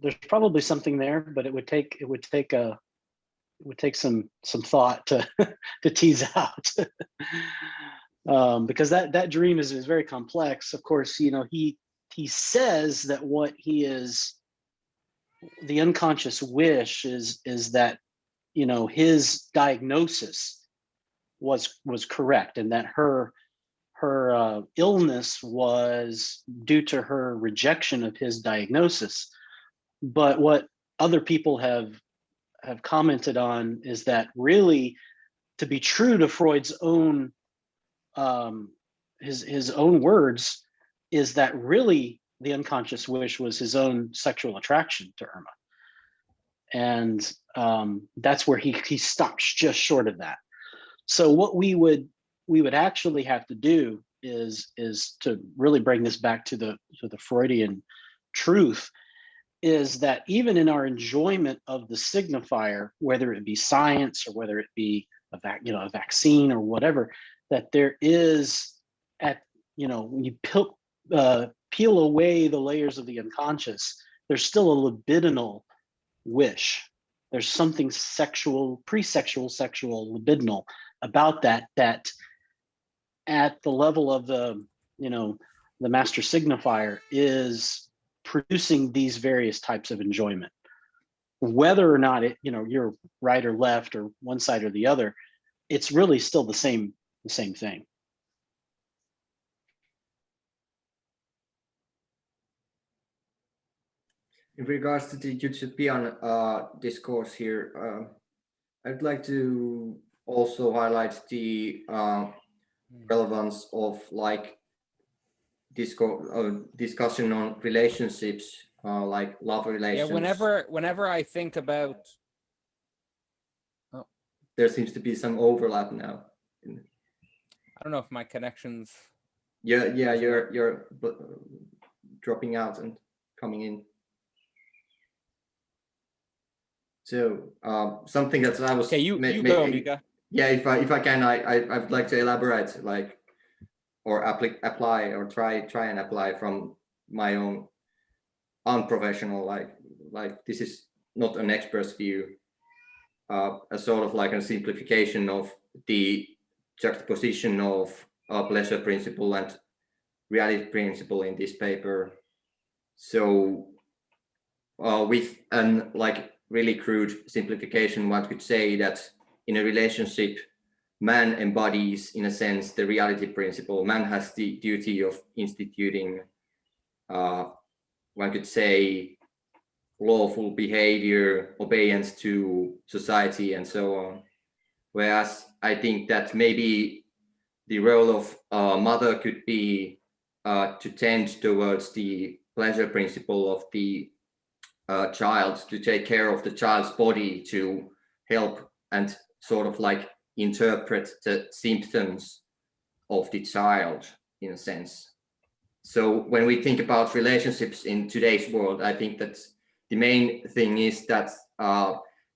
there's probably something there, but it would take some thought to to tease out. Because that dream is very complex. Of course, you know, he says that what he is, the unconscious wish is that, you know, his diagnosis was correct, and that her illness was due to her rejection of his diagnosis. But what other people have commented on is that really, to be true to Freud's own his own words, is that really the unconscious wish was his own sexual attraction to Irma. And that's where he stops just short of that. So what we would actually have to do is to really bring this back to the Freudian truth, is that even in our enjoyment of the signifier, whether it be science or whether it be a vaccine or whatever, that there is when you peel away the layers of the unconscious, there's still a libidinal wish. There's something sexual, pre-sexual, sexual, libidinal about that at the level of the master signifier is producing these various types of enjoyment. Whether or not you're right or left or one side or the other, it's really still the same thing. In regards to the utopian discourse here, I'd like to also highlight the relevance of like discussion on relationships, like love relations. Yeah, whenever I think about, there seems to be some overlap now. I don't know if my connection's. Yeah, you're dropping out and coming in. So something that I was. Okay, you go, Mika. Yeah, if I can, I would like to elaborate, like, or apply or try and apply from my own unprofessional, like this is not an expert's view, a sort of like a simplification of the juxtaposition of pleasure principle and reality principle in this paper. So with an like really crude simplification, one could say that in a relationship, man embodies, in a sense, the reality principle. Man has the duty of instituting, one could say, lawful behavior, obedience to society, and so on. Whereas I think that maybe the role of a mother could be to tend towards the pleasure principle of the child, to take care of the child's body, to help and sort of like interpret the symptoms of the child, in a sense. So when we think about relationships in today's world, I think that the main thing is that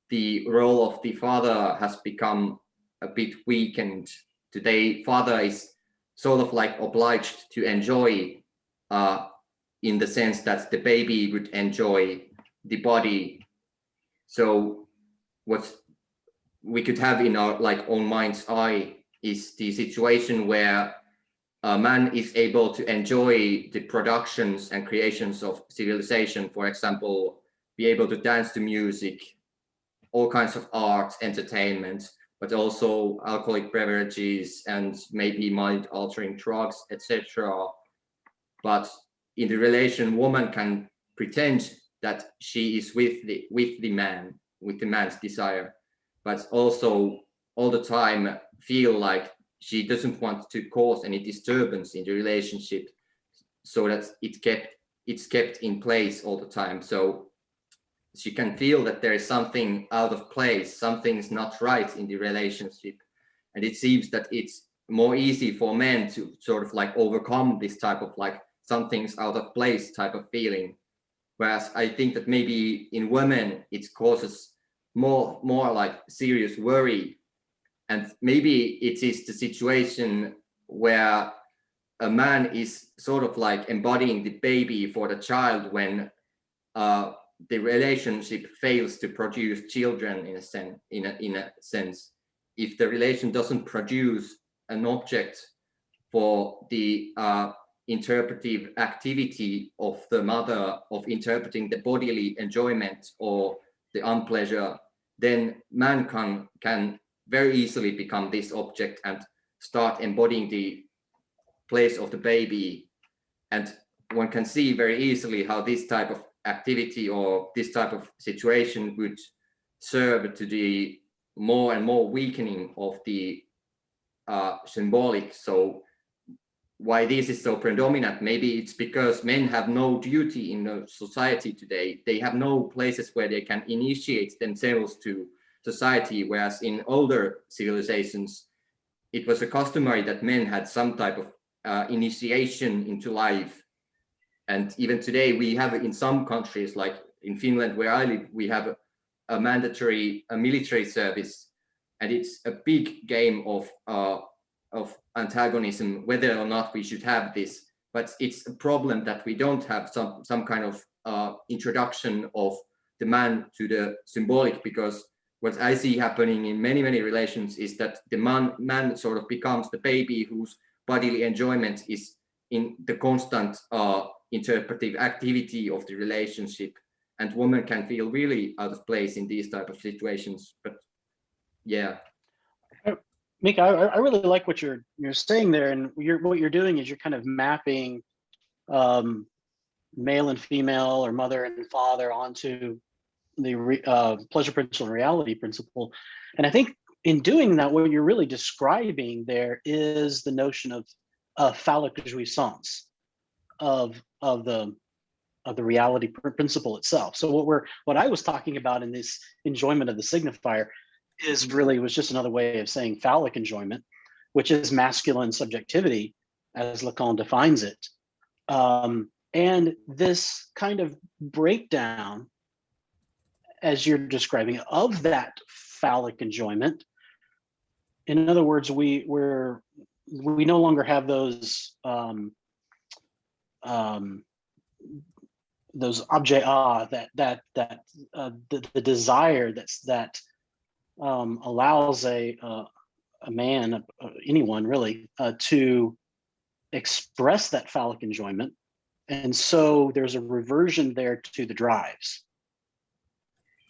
the role of the father has become a bit weakened. Today, father is sort of like obliged to enjoy, in the sense that the baby would enjoy the body. So what we could have in our like own mind's eye is the situation where a man is able to enjoy the productions and creations of civilization, for example, be able to dance to music, all kinds of art, entertainment, but also alcoholic beverages and maybe mind-altering drugs, etc. But in the relation, woman can pretend that she is with the man, with the man's desire, but also all the time feel like she doesn't want to cause any disturbance in the relationship, so that it's kept in place all the time. So she can feel that there is something out of place, something's not right in the relationship. And it seems that it's more easy for men to sort of like overcome this type of like something's out of place type of feeling. Whereas I think that maybe in women, it causes more like serious worry. And maybe it is the situation where a man is sort of like embodying the baby for the child when the relationship fails to produce children, in a sense. If the relation doesn't produce an object for the interpretive activity of the mother of interpreting the bodily enjoyment or the unpleasure, then man can very easily become this object and start embodying the place of the baby. And one can see very easily how this type of activity or this type of situation would serve to the more and more weakening of the symbolic. So why this is so predominant. Maybe it's because men have no duty in the society today. They have no places where they can initiate themselves to society, whereas in older civilizations, it was a customary that men had some type of initiation into life. And even today, we have in some countries, like in Finland, where I live, we have a mandatory military service, and it's a big game of antagonism, whether or not we should have this. But it's a problem that we don't have some kind of introduction of the man to the symbolic, because what I see happening in many relations is that the man sort of becomes the baby whose bodily enjoyment is in the constant interpretive activity of the relationship, and women can feel really out of place in these type of situations. But yeah, Mika, I really like what you're saying there, and what you're doing is you're kind of mapping male and female, or mother and father, onto the pleasure principle and reality principle. And I think in doing that, what you're really describing there is the notion of phallic jouissance of the reality principle itself. So what I was talking about in this enjoyment of the signifier was just another way of saying phallic enjoyment, which is masculine subjectivity as Lacan defines it. And this kind of breakdown, as you're describing, of that phallic enjoyment. In other words, we no longer have those object the desire that allows a man, anyone really, to express that phallic enjoyment. And so there's a reversion there to the drives,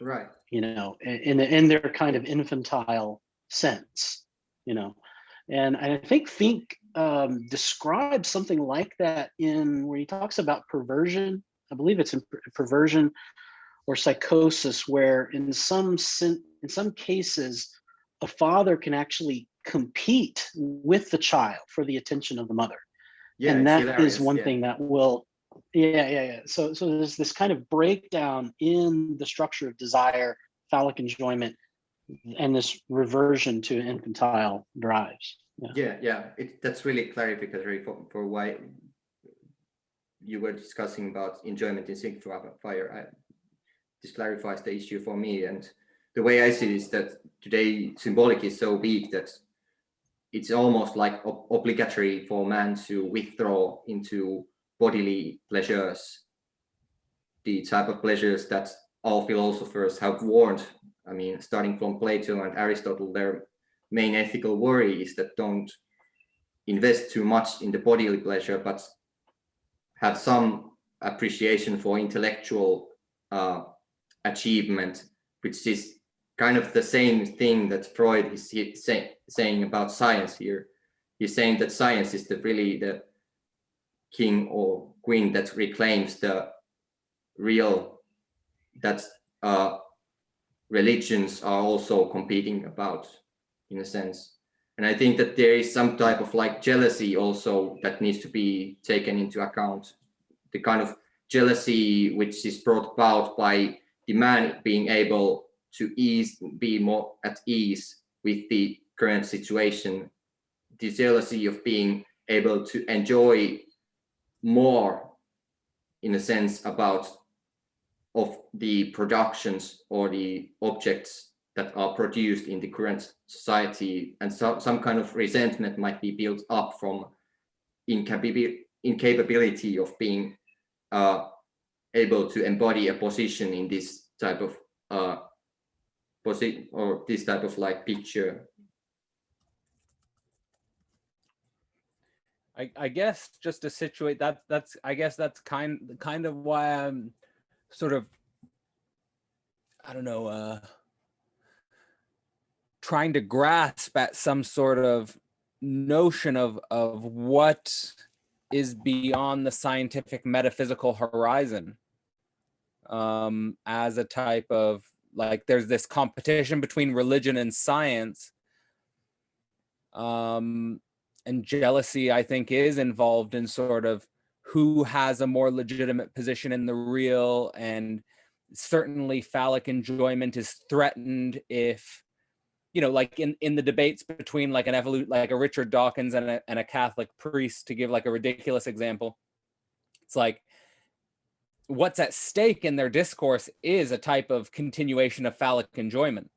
right? In their kind of infantile sense, and I think Fink describes something like that in where he talks about perversion. I believe it's in perversion or psychosis, where in some cases, a father can actually compete with the child for the attention of the mother. Yeah, and that is one thing that will, So there's this kind of breakdown in the structure of desire, phallic enjoyment, and this reversion to infantile drives. That's really clarificatory for why you were discussing about enjoyment in signifier. This clarifies the issue for me, and the way I see it is that today symbolic is so weak that it's almost like obligatory for man to withdraw into bodily pleasures, the type of pleasures that all philosophers have warned. I mean, starting from Plato and Aristotle, their main ethical worry is that don't invest too much in the bodily pleasure, but have some appreciation for intellectual achievement, which is kind of the same thing that Freud is saying about science here. He's saying that science is really the king or queen that reclaims the real, that religions are also competing about, in a sense. And I think that there is some type of like jealousy also that needs to be taken into account. The kind of jealousy which is brought about by the man being able to be more at ease with the current situation, the jealousy of being able to enjoy more, in a sense, of the productions or the objects that are produced in the current society, and some kind of resentment might be built up from incapability of being able to embody a position in this type of position or this type of like picture. I guess just to situate that's I guess that's kind of why I'm sort of, I don't know, trying to grasp at some sort of notion of what is beyond the scientific metaphysical horizon, as a type of, like, there's this competition between religion and science, and jealousy, I think, is involved in sort of who has a more legitimate position in the real, and certainly phallic enjoyment is threatened if, you know, like in the debates between like like a Richard Dawkins and a Catholic priest, to give like a ridiculous example. It's like what's at stake in their discourse is a type of continuation of phallic enjoyment.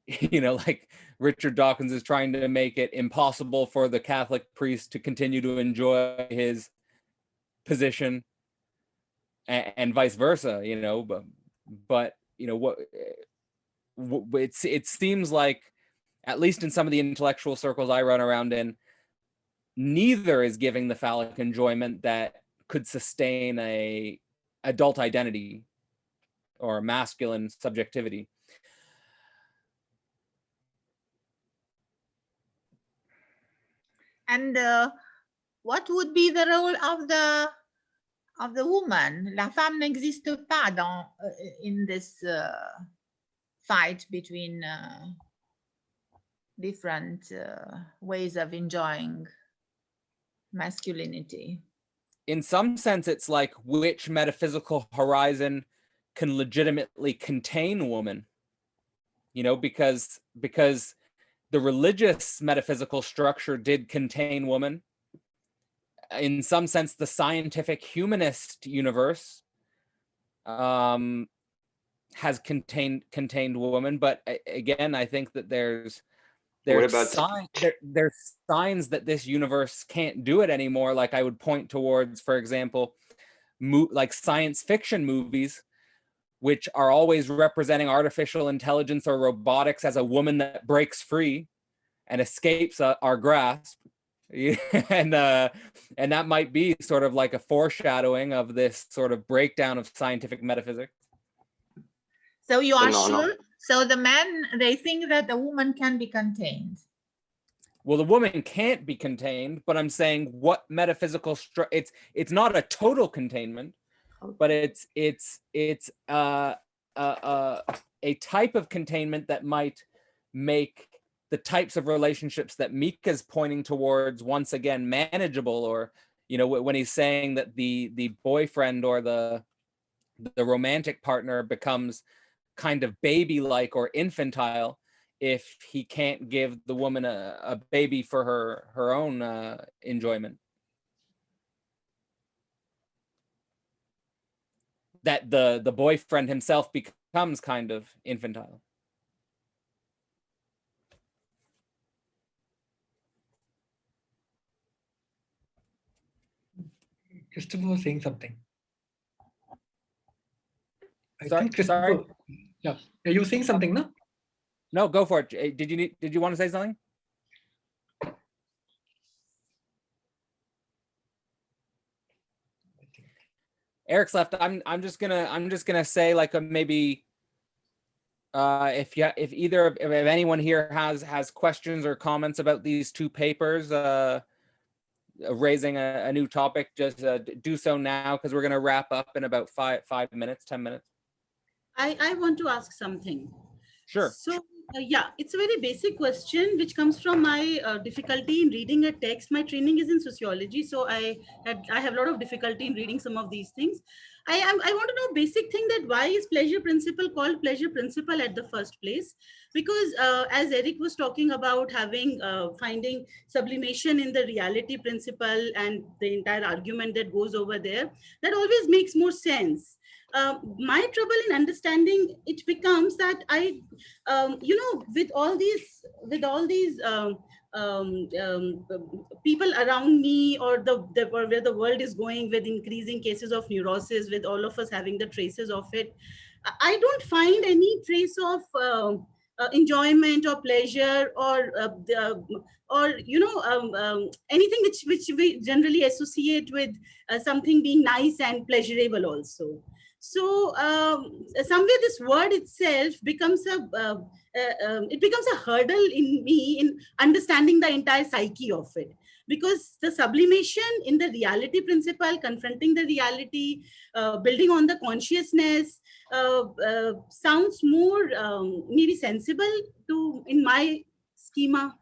You know, like Richard Dawkins is trying to make it impossible for the Catholic priest to continue to enjoy his position, and vice versa, you know, but you know it seems like, at least in some of the intellectual circles I run around in, neither is giving the phallic enjoyment that could sustain a adult identity or masculine subjectivity. And what would be the role of the woman? La femme n'existe pas in this fight between different ways of enjoying masculinity. In some sense, it's like which metaphysical horizon can legitimately contain woman, you know, because the religious metaphysical structure did contain woman. In some sense, the scientific humanist universe has contained woman, but again, I think that there's signs that this universe can't do it anymore. Like I would point towards, for example, like science fiction movies, which are always representing artificial intelligence or robotics as a woman that breaks free and escapes our grasp. And that might be sort of like a foreshadowing of this sort of breakdown of scientific metaphysics. So you are sure? So the men, they think that the woman can be contained. Well, the woman can't be contained, but I'm saying what metaphysical it's not a total containment, but it's a type of containment that might make the types of relationships that Mika's pointing towards once again manageable. Or, you know, when he's saying that the boyfriend or the romantic partner becomes kind of baby-like or infantile if he can't give the woman a baby for her own enjoyment. That the boyfriend himself becomes kind of infantile. Christopher was saying something. Sorry. Yeah, you were saying something, no? No, go for it. Did you want to say something? Eric's left. I'm just gonna say, like, maybe if anyone here has questions or comments about these two papers, raising a new topic, just do so now, because we're gonna wrap up in about 10 minutes. I want to ask something. Sure. So yeah, it's a very basic question which comes from my difficulty in reading a text. My training is in sociology, so I have a lot of difficulty in reading some of these things. I want to know basic thing, that why is pleasure principle called pleasure principle at the first place? Because as Eric was talking about having finding sublimation in the reality principle and the entire argument that goes over there, that always makes more sense. My trouble in understanding it becomes that I, with all these people around me, or where the world is going with increasing cases of neurosis, with all of us having the traces of it, I don't find any trace of enjoyment or pleasure or anything which we generally associate with something being nice and pleasurable also. So somewhere this word itself becomes a hurdle in me in understanding the entire psyche of it, because the sublimation in the reality principle, confronting the reality, building on the consciousness, sounds more maybe sensible in my schema.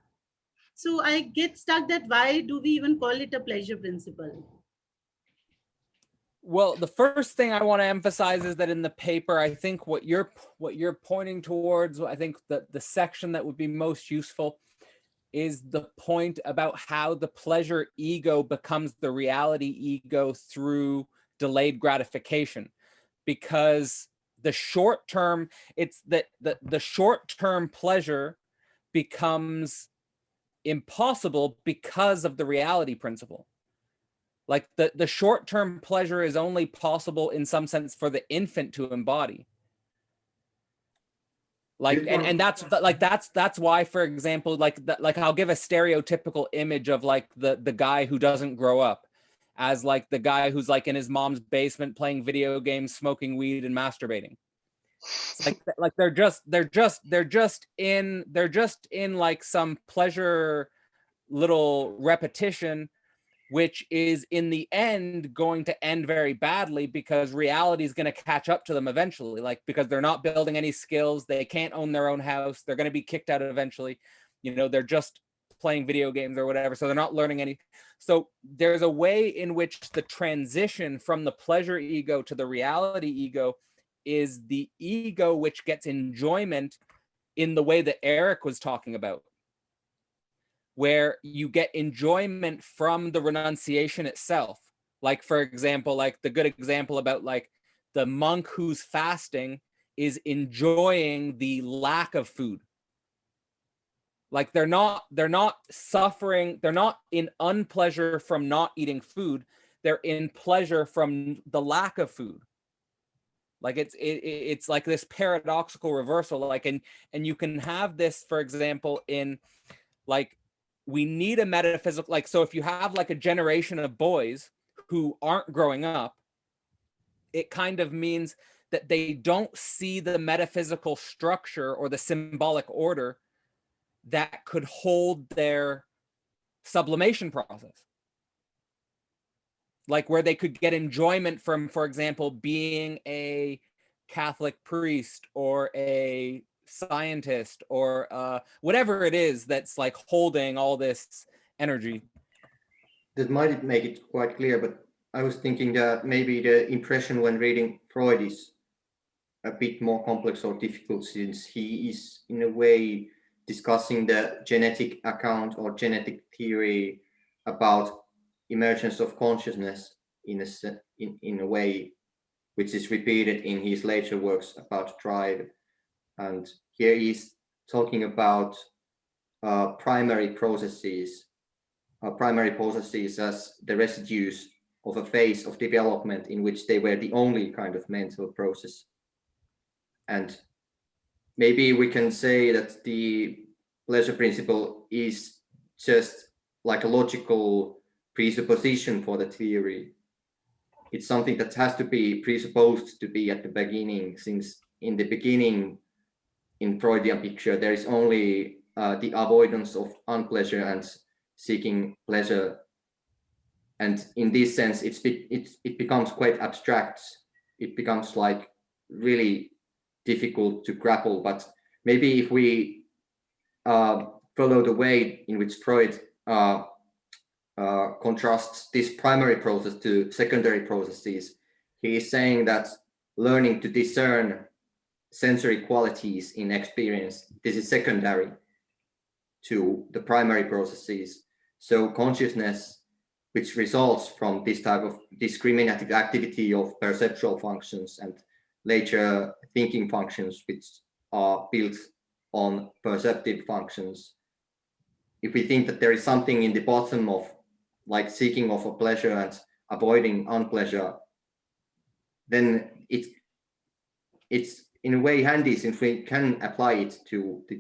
So I get stuck that why do we even call it a pleasure principle? Well, the first thing I want to emphasize is that in the paper, I think what you're pointing towards, I think that the section that would be most useful is the point about how the pleasure ego becomes the reality ego through delayed gratification. Because the short term, it's that the short term pleasure becomes impossible because of the reality principle. Like the short-term pleasure is only possible in some sense for the infant to embody. Like, and that's why, for example, like I'll give a stereotypical image of like the guy who doesn't grow up as like the guy who's like in his mom's basement playing video games, smoking weed and masturbating. It's like they're just in like some pleasure little repetition, which is in the end going to end very badly because reality is going to catch up to them eventually, like because they're not building any skills, they can't own their own house, they're going to be kicked out eventually, you know, they're just playing video games or whatever, so they're not learning any. So there's a way in which the transition from the pleasure ego to the reality ego is the ego which gets enjoyment in the way that Eric was talking about, where you get enjoyment from the renunciation itself. Like, for example, like the good example about like the monk who's fasting is enjoying the lack of food. Like they're not suffering, they're not in unpleasure from not eating food, they're in pleasure from the lack of food. Like it's like this paradoxical reversal. Like, and you can have this, for example, in like, we need a metaphysical, like, so if you have like a generation of boys who aren't growing up, it kind of means that they don't see the metaphysical structure or the symbolic order that could hold their sublimation process. Like where they could get enjoyment from, for example, being a Catholic priest or a scientist or whatever it is that's like holding all this energy. That might make it quite clear, but I was thinking that maybe the impression when reading Freud is a bit more complex or difficult, since he is in a way discussing the genetic account or genetic theory about emergence of consciousness in a way which is repeated in his later works about drive. And here he's talking about primary processes as the residues of a phase of development in which they were the only kind of mental process. And maybe we can say that the pleasure principle is just like a logical presupposition for the theory. It's something that has to be presupposed to be at the beginning, since in the beginning, in Freudian picture, there is only the avoidance of unpleasure and seeking pleasure. And in this sense, it becomes quite abstract. It becomes like really difficult to grapple. But maybe if we follow the way in which Freud contrasts this primary process to secondary processes, he is saying that learning to discern sensory qualities in experience, this is secondary to the primary processes. So consciousness, which results from this type of discriminative activity of perceptual functions and later thinking functions, which are built on perceptive functions. If we think that there is something in the bottom of like seeking of a pleasure and avoiding unpleasure, then it's in a way handy, since we can apply it to the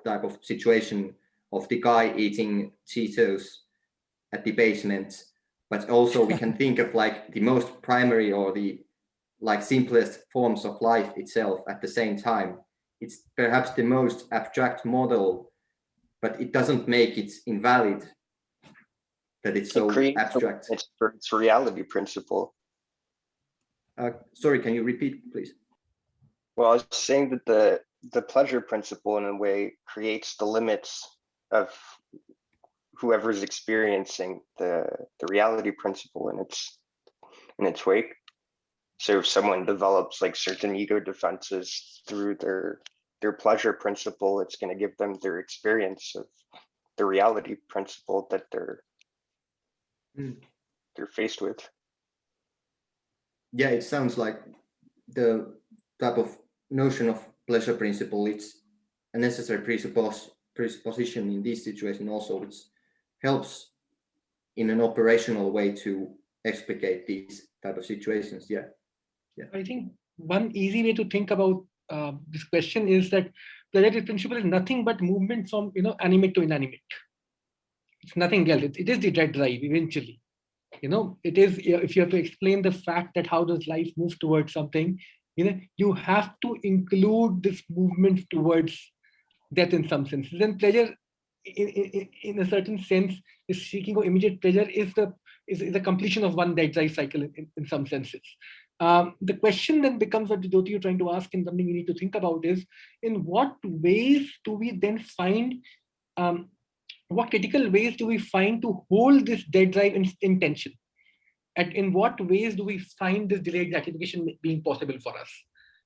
type of situation of the guy eating Cheetos at the basement. But also we can think of like the most primary or the like simplest forms of life itself at the same time. It's perhaps the most abstract model, but it doesn't make it invalid that it's so abstract. It's reality principle. Sorry, can you repeat, please? Well, I was saying that the pleasure principle in a way creates the limits of whoever's experiencing the reality principle in its wake. So if someone develops like certain ego defenses through their pleasure principle, it's going to give them their experience of the reality principle that they're faced with. Yeah, it sounds like the type of notion of pleasure principle, it's a necessary presupposition in this situation also, which helps in an operational way to explicate these type of situations. Yeah. I think one easy way to think about this question is that pleasure principle is nothing but movement from animate to inanimate. It's nothing else. It is the dead drive eventually. It is, if you have to explain the fact that how does life move towards something, you have to include this movement towards death in some sense. Then pleasure, in a certain sense, is seeking of immediate pleasure is the completion of one dead drive cycle in some senses. The question then becomes, what Jyoti you're trying to ask, and something we need to think about is, in what ways do we then find, what critical ways do we find to hold this dead drive in tension? And in what ways do we find this delayed gratification being possible for us?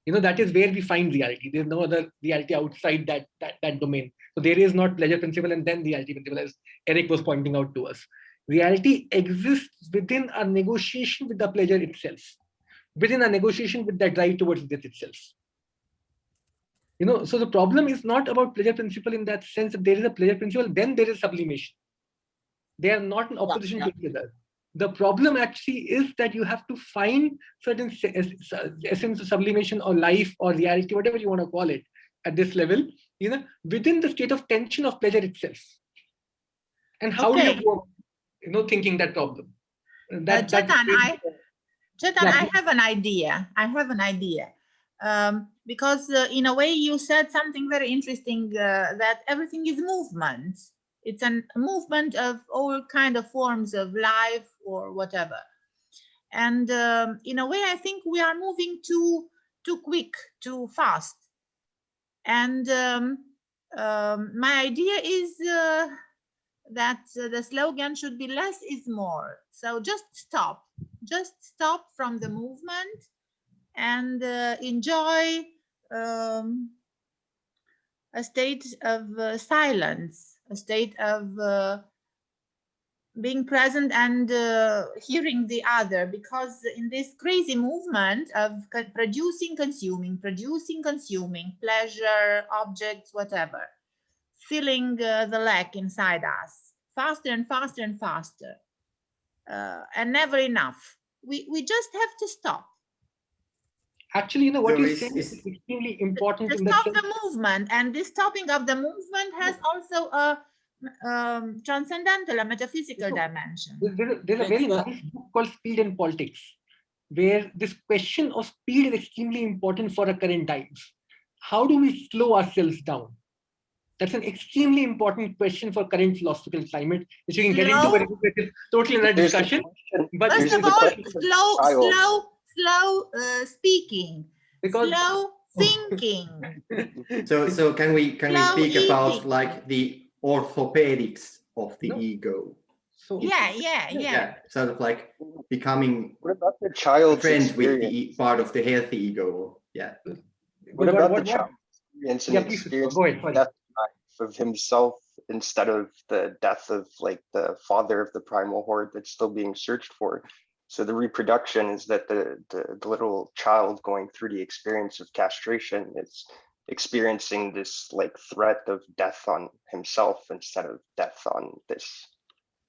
That is where we find reality. There's no other reality outside that domain. So there is not pleasure principle and then reality principle, as Eric was pointing out to us. Reality exists within a negotiation with the pleasure itself, within a negotiation with that drive towards death itself. So the problem is not about pleasure principle in that sense that there is a pleasure principle, then there is sublimation. They are not in opposition to each other. The problem actually is that you have to find certain essence of sublimation or life or reality, whatever you want to call it, at this level, within the state of tension of pleasure itself. And how do you go, thinking that problem? Chetan, I have an idea. Because in a way you said something very interesting, that everything is movement. It's a movement of all kind of forms of life or whatever. And in a way, I think we are moving too quick, too fast. And my idea is that the slogan should be less is more. So just stop from the movement and enjoy a state of silence, a state of being present and hearing the other, because in this crazy movement of producing, consuming, pleasure, objects, whatever, filling the lack inside us, faster and faster and faster, and never enough. We just have to stop. Actually, what you say is extremely important. To stop the movement, and this stopping of the movement has also a transcendental, a metaphysical dimension. There's a very nice book called Speed and Politics, where this question of speed is extremely important for our current times. How do we slow ourselves down? That's an extremely important question for current philosophical climate, which we can get into, but it's totally another discussion. But first of all, slow speaking, slow thinking. So can we speak about like the orthopedics of the ego? So yeah. Sort of like becoming what about the child's friend with the part of the healthy ego? Yeah. What about the child's experience and death of himself instead of the death of like the father of the primal horde that's still being searched for? So the reproduction is that the little child going through the experience of castration is experiencing this like threat of death on himself instead of death on this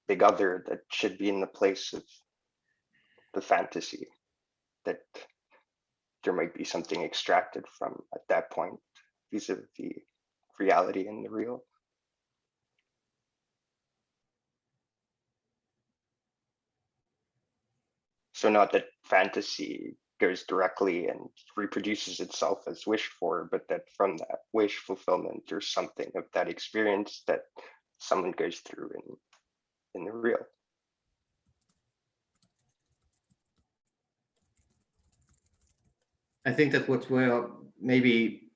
big other that should be in the place of the fantasy, that there might be something extracted from at that point vis-a-vis the reality and the real. So not that fantasy goes directly and reproduces itself as wished for, but that from that wish fulfillment, there's something of that experience that someone goes through in the real. I think that what we're maybe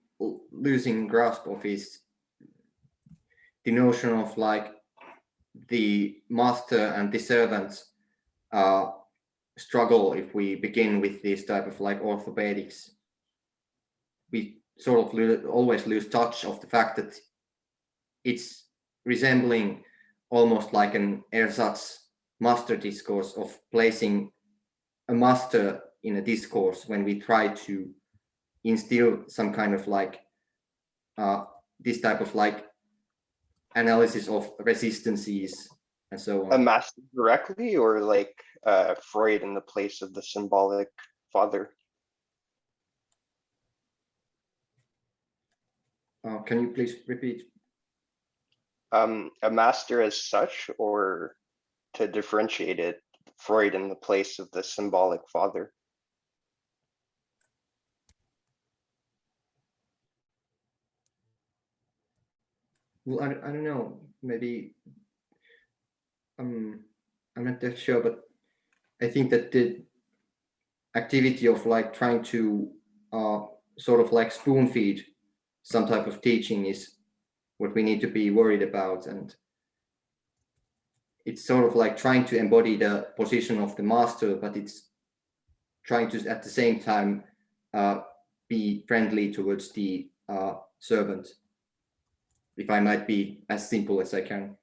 losing grasp of is the notion of like the master and the servant struggle, if we begin with this type of like orthopedics, we sort of always lose touch of the fact that it's resembling almost like an ersatz master discourse of placing a master in a discourse when we try to instill some kind of like this type of like analysis of resistances and so on. A master directly, or like Freud in the place of the symbolic father? Can you please repeat? A master as such, or to differentiate it, Freud in the place of the symbolic father? Well, I don't know, maybe I'm not that sure, but I think that the activity of like trying to sort of like spoon feed some type of teaching is what we need to be worried about. And it's sort of like trying to embody the position of the master, but it's trying to at the same time be friendly towards the servant, if I might be as simple as I can.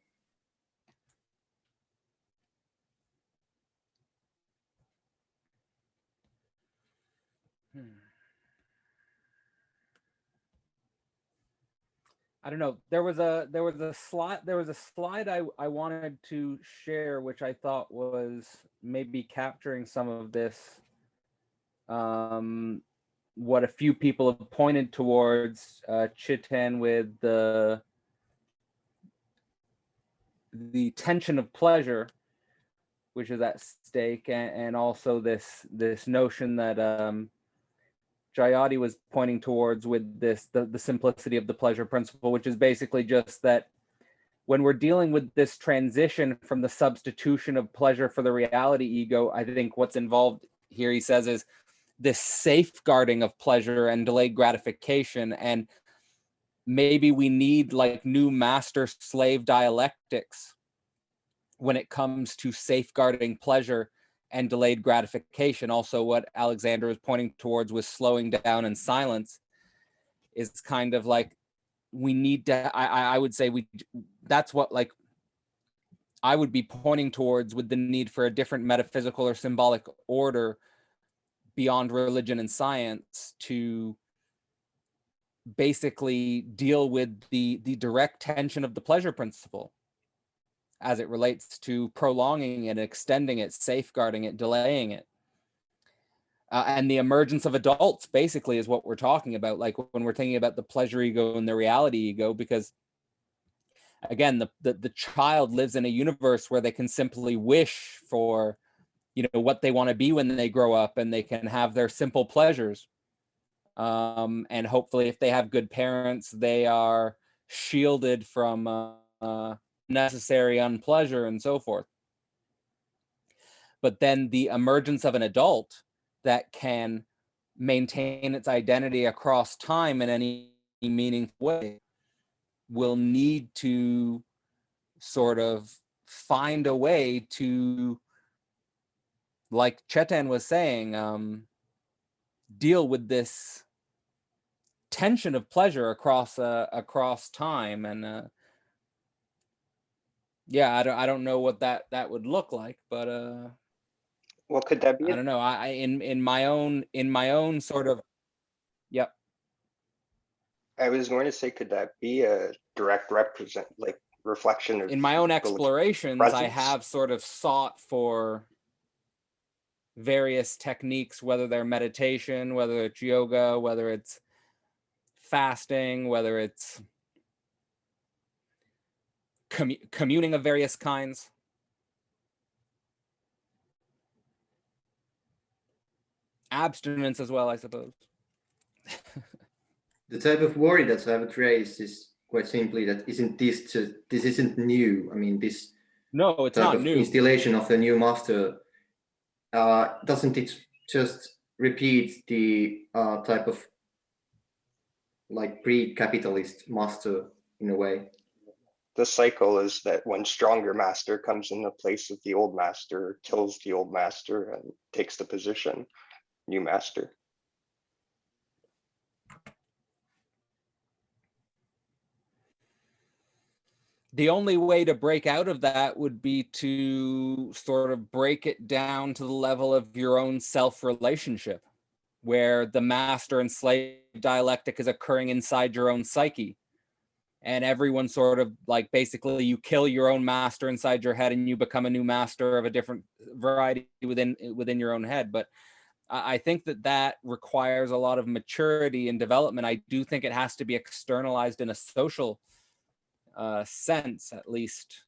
I don't know. There was a slide I wanted to share, which I thought was maybe capturing some of this. What a few people have pointed towards, Chitin, with the tension of pleasure, which is at stake, and also this notion that Jayati was pointing towards with this, the simplicity of the pleasure principle, which is basically just that when we're dealing with this transition from the substitution of pleasure for the reality ego, I think what's involved here, he says, is this safeguarding of pleasure and delayed gratification. And maybe we need like new master-slave dialectics when it comes to safeguarding pleasure and delayed gratification. Also, what Alexander was pointing towards with slowing down and silence is kind of like, we need to, I would say that's what like I would be pointing towards with the need for a different metaphysical or symbolic order beyond religion and science to basically deal with the direct tension of the pleasure principle as it relates to prolonging it, extending it, safeguarding it, delaying it. And the emergence of adults basically is what we're talking about, like when we're thinking about the pleasure ego and the reality ego, because again, the child lives in a universe where they can simply wish for, you know, what they want to be when they grow up, and they can have their simple pleasures. And hopefully if they have good parents, they are shielded from necessary unpleasure and so forth. But then the emergence of an adult that can maintain its identity across time in any meaningful way will need to sort of find a way to, like Chetan was saying, deal with this tension of pleasure across time. And yeah, I don't know what that would look like, but what could that be? I don't know. I in my own sort of, yep. I was going to say, could that be a direct reflection of, in my own explorations, I have sort of sought for various techniques, whether they're meditation, whether it's yoga, whether it's fasting, whether it's communing of various kinds. Abstinence as well, I suppose. The type of worry that I would raise is quite simply that this isn't new. I mean, this no, it's not new. Installation of the new master, doesn't it just repeat the type of like pre-capitalist master in a way? the cycle is that one stronger master comes in the place of the old master, kills the old master, and takes the position, new master. The only way to break out of that would be to sort of break it down to the level of your own self-relationship, where the master and slave dialectic is occurring inside your own psyche. And everyone sort of like, basically you kill your own master inside your head and you become a new master of a different variety within your own head. But I think that requires a lot of maturity and development. I do think it has to be externalized in a social sense, at least.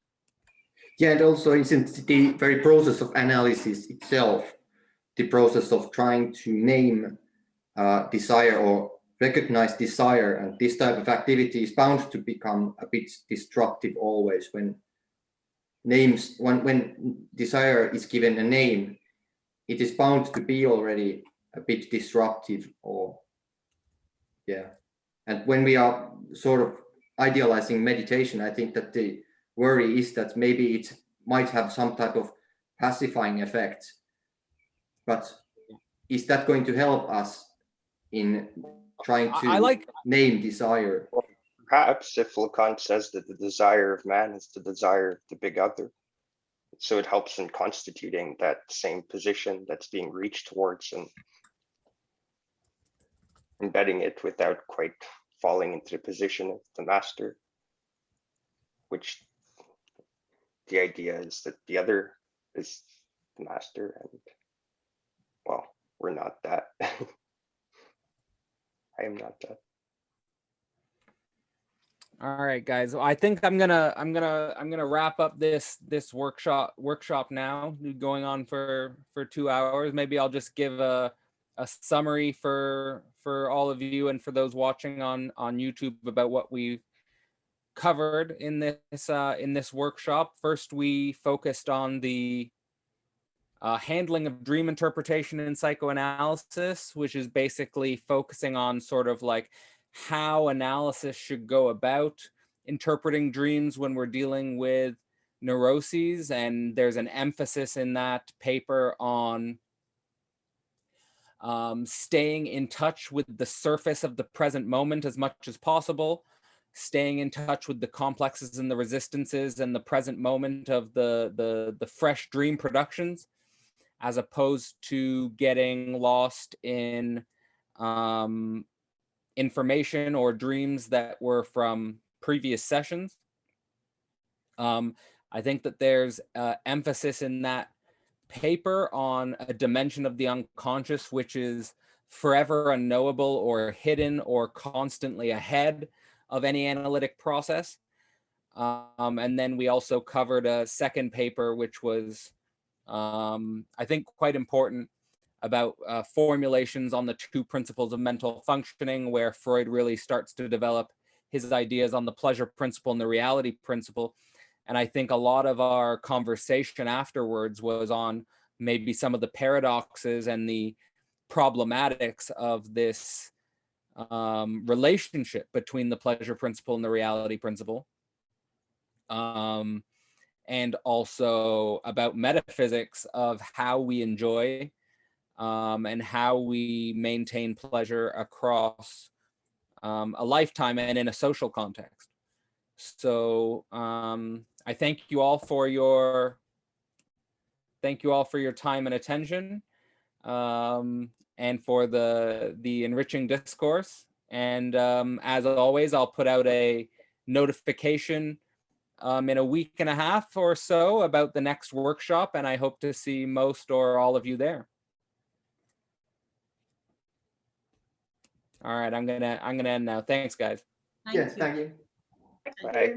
Yeah, and also isn't the very process of analysis itself, the process of trying to name desire or recognize desire, and this type of activity is bound to become a bit destructive always when desire is given a name. It is bound to be already a bit disruptive, or yeah. And when we are sort of idealizing meditation, I think that the worry is that maybe it might have some type of pacifying effect, but is that going to help us in trying to name desire? Well, perhaps if Lacan says that the desire of man is the desire of the big other, so it helps in constituting that same position that's being reached towards and embedding it without quite falling into the position of the master, which the idea is that the other is the master, and well, we're not that. I am not that. All right, guys. Well, I think I'm gonna wrap up this workshop now, going on for 2 hours. Maybe I'll just give a summary for all of you and for those watching on YouTube about what we've covered in this workshop. First, we focused on the handling of dream interpretation in psychoanalysis, which is basically focusing on sort of like how analysis should go about interpreting dreams when we're dealing with neuroses. And there's an emphasis in that paper on staying in touch with the surface of the present moment as much as possible, staying in touch with the complexes and the resistances and the present moment of the fresh dream productions, as opposed to getting lost in information or dreams that were from previous sessions. I think that there's emphasis in that paper on a dimension of the unconscious which is forever unknowable or hidden or constantly ahead of any analytic process. And then we also covered a second paper which was I think quite important, about formulations on the two principles of mental functioning, where Freud really starts to develop his ideas on the pleasure principle and the reality principle. And I think a lot of our conversation afterwards was on maybe some of the paradoxes and the problematics of this relationship between the pleasure principle and the reality principle. And also about metaphysics of how we enjoy and how we maintain pleasure across a lifetime and in a social context. So I thank you all for your time and attention, and for the enriching discourse. And as always, I'll put out a notification in a week and a half or so about the next workshop, and I hope to see most or all of you there. All right, I'm gonna end now. Thanks, guys. Yes, thank you. Bye.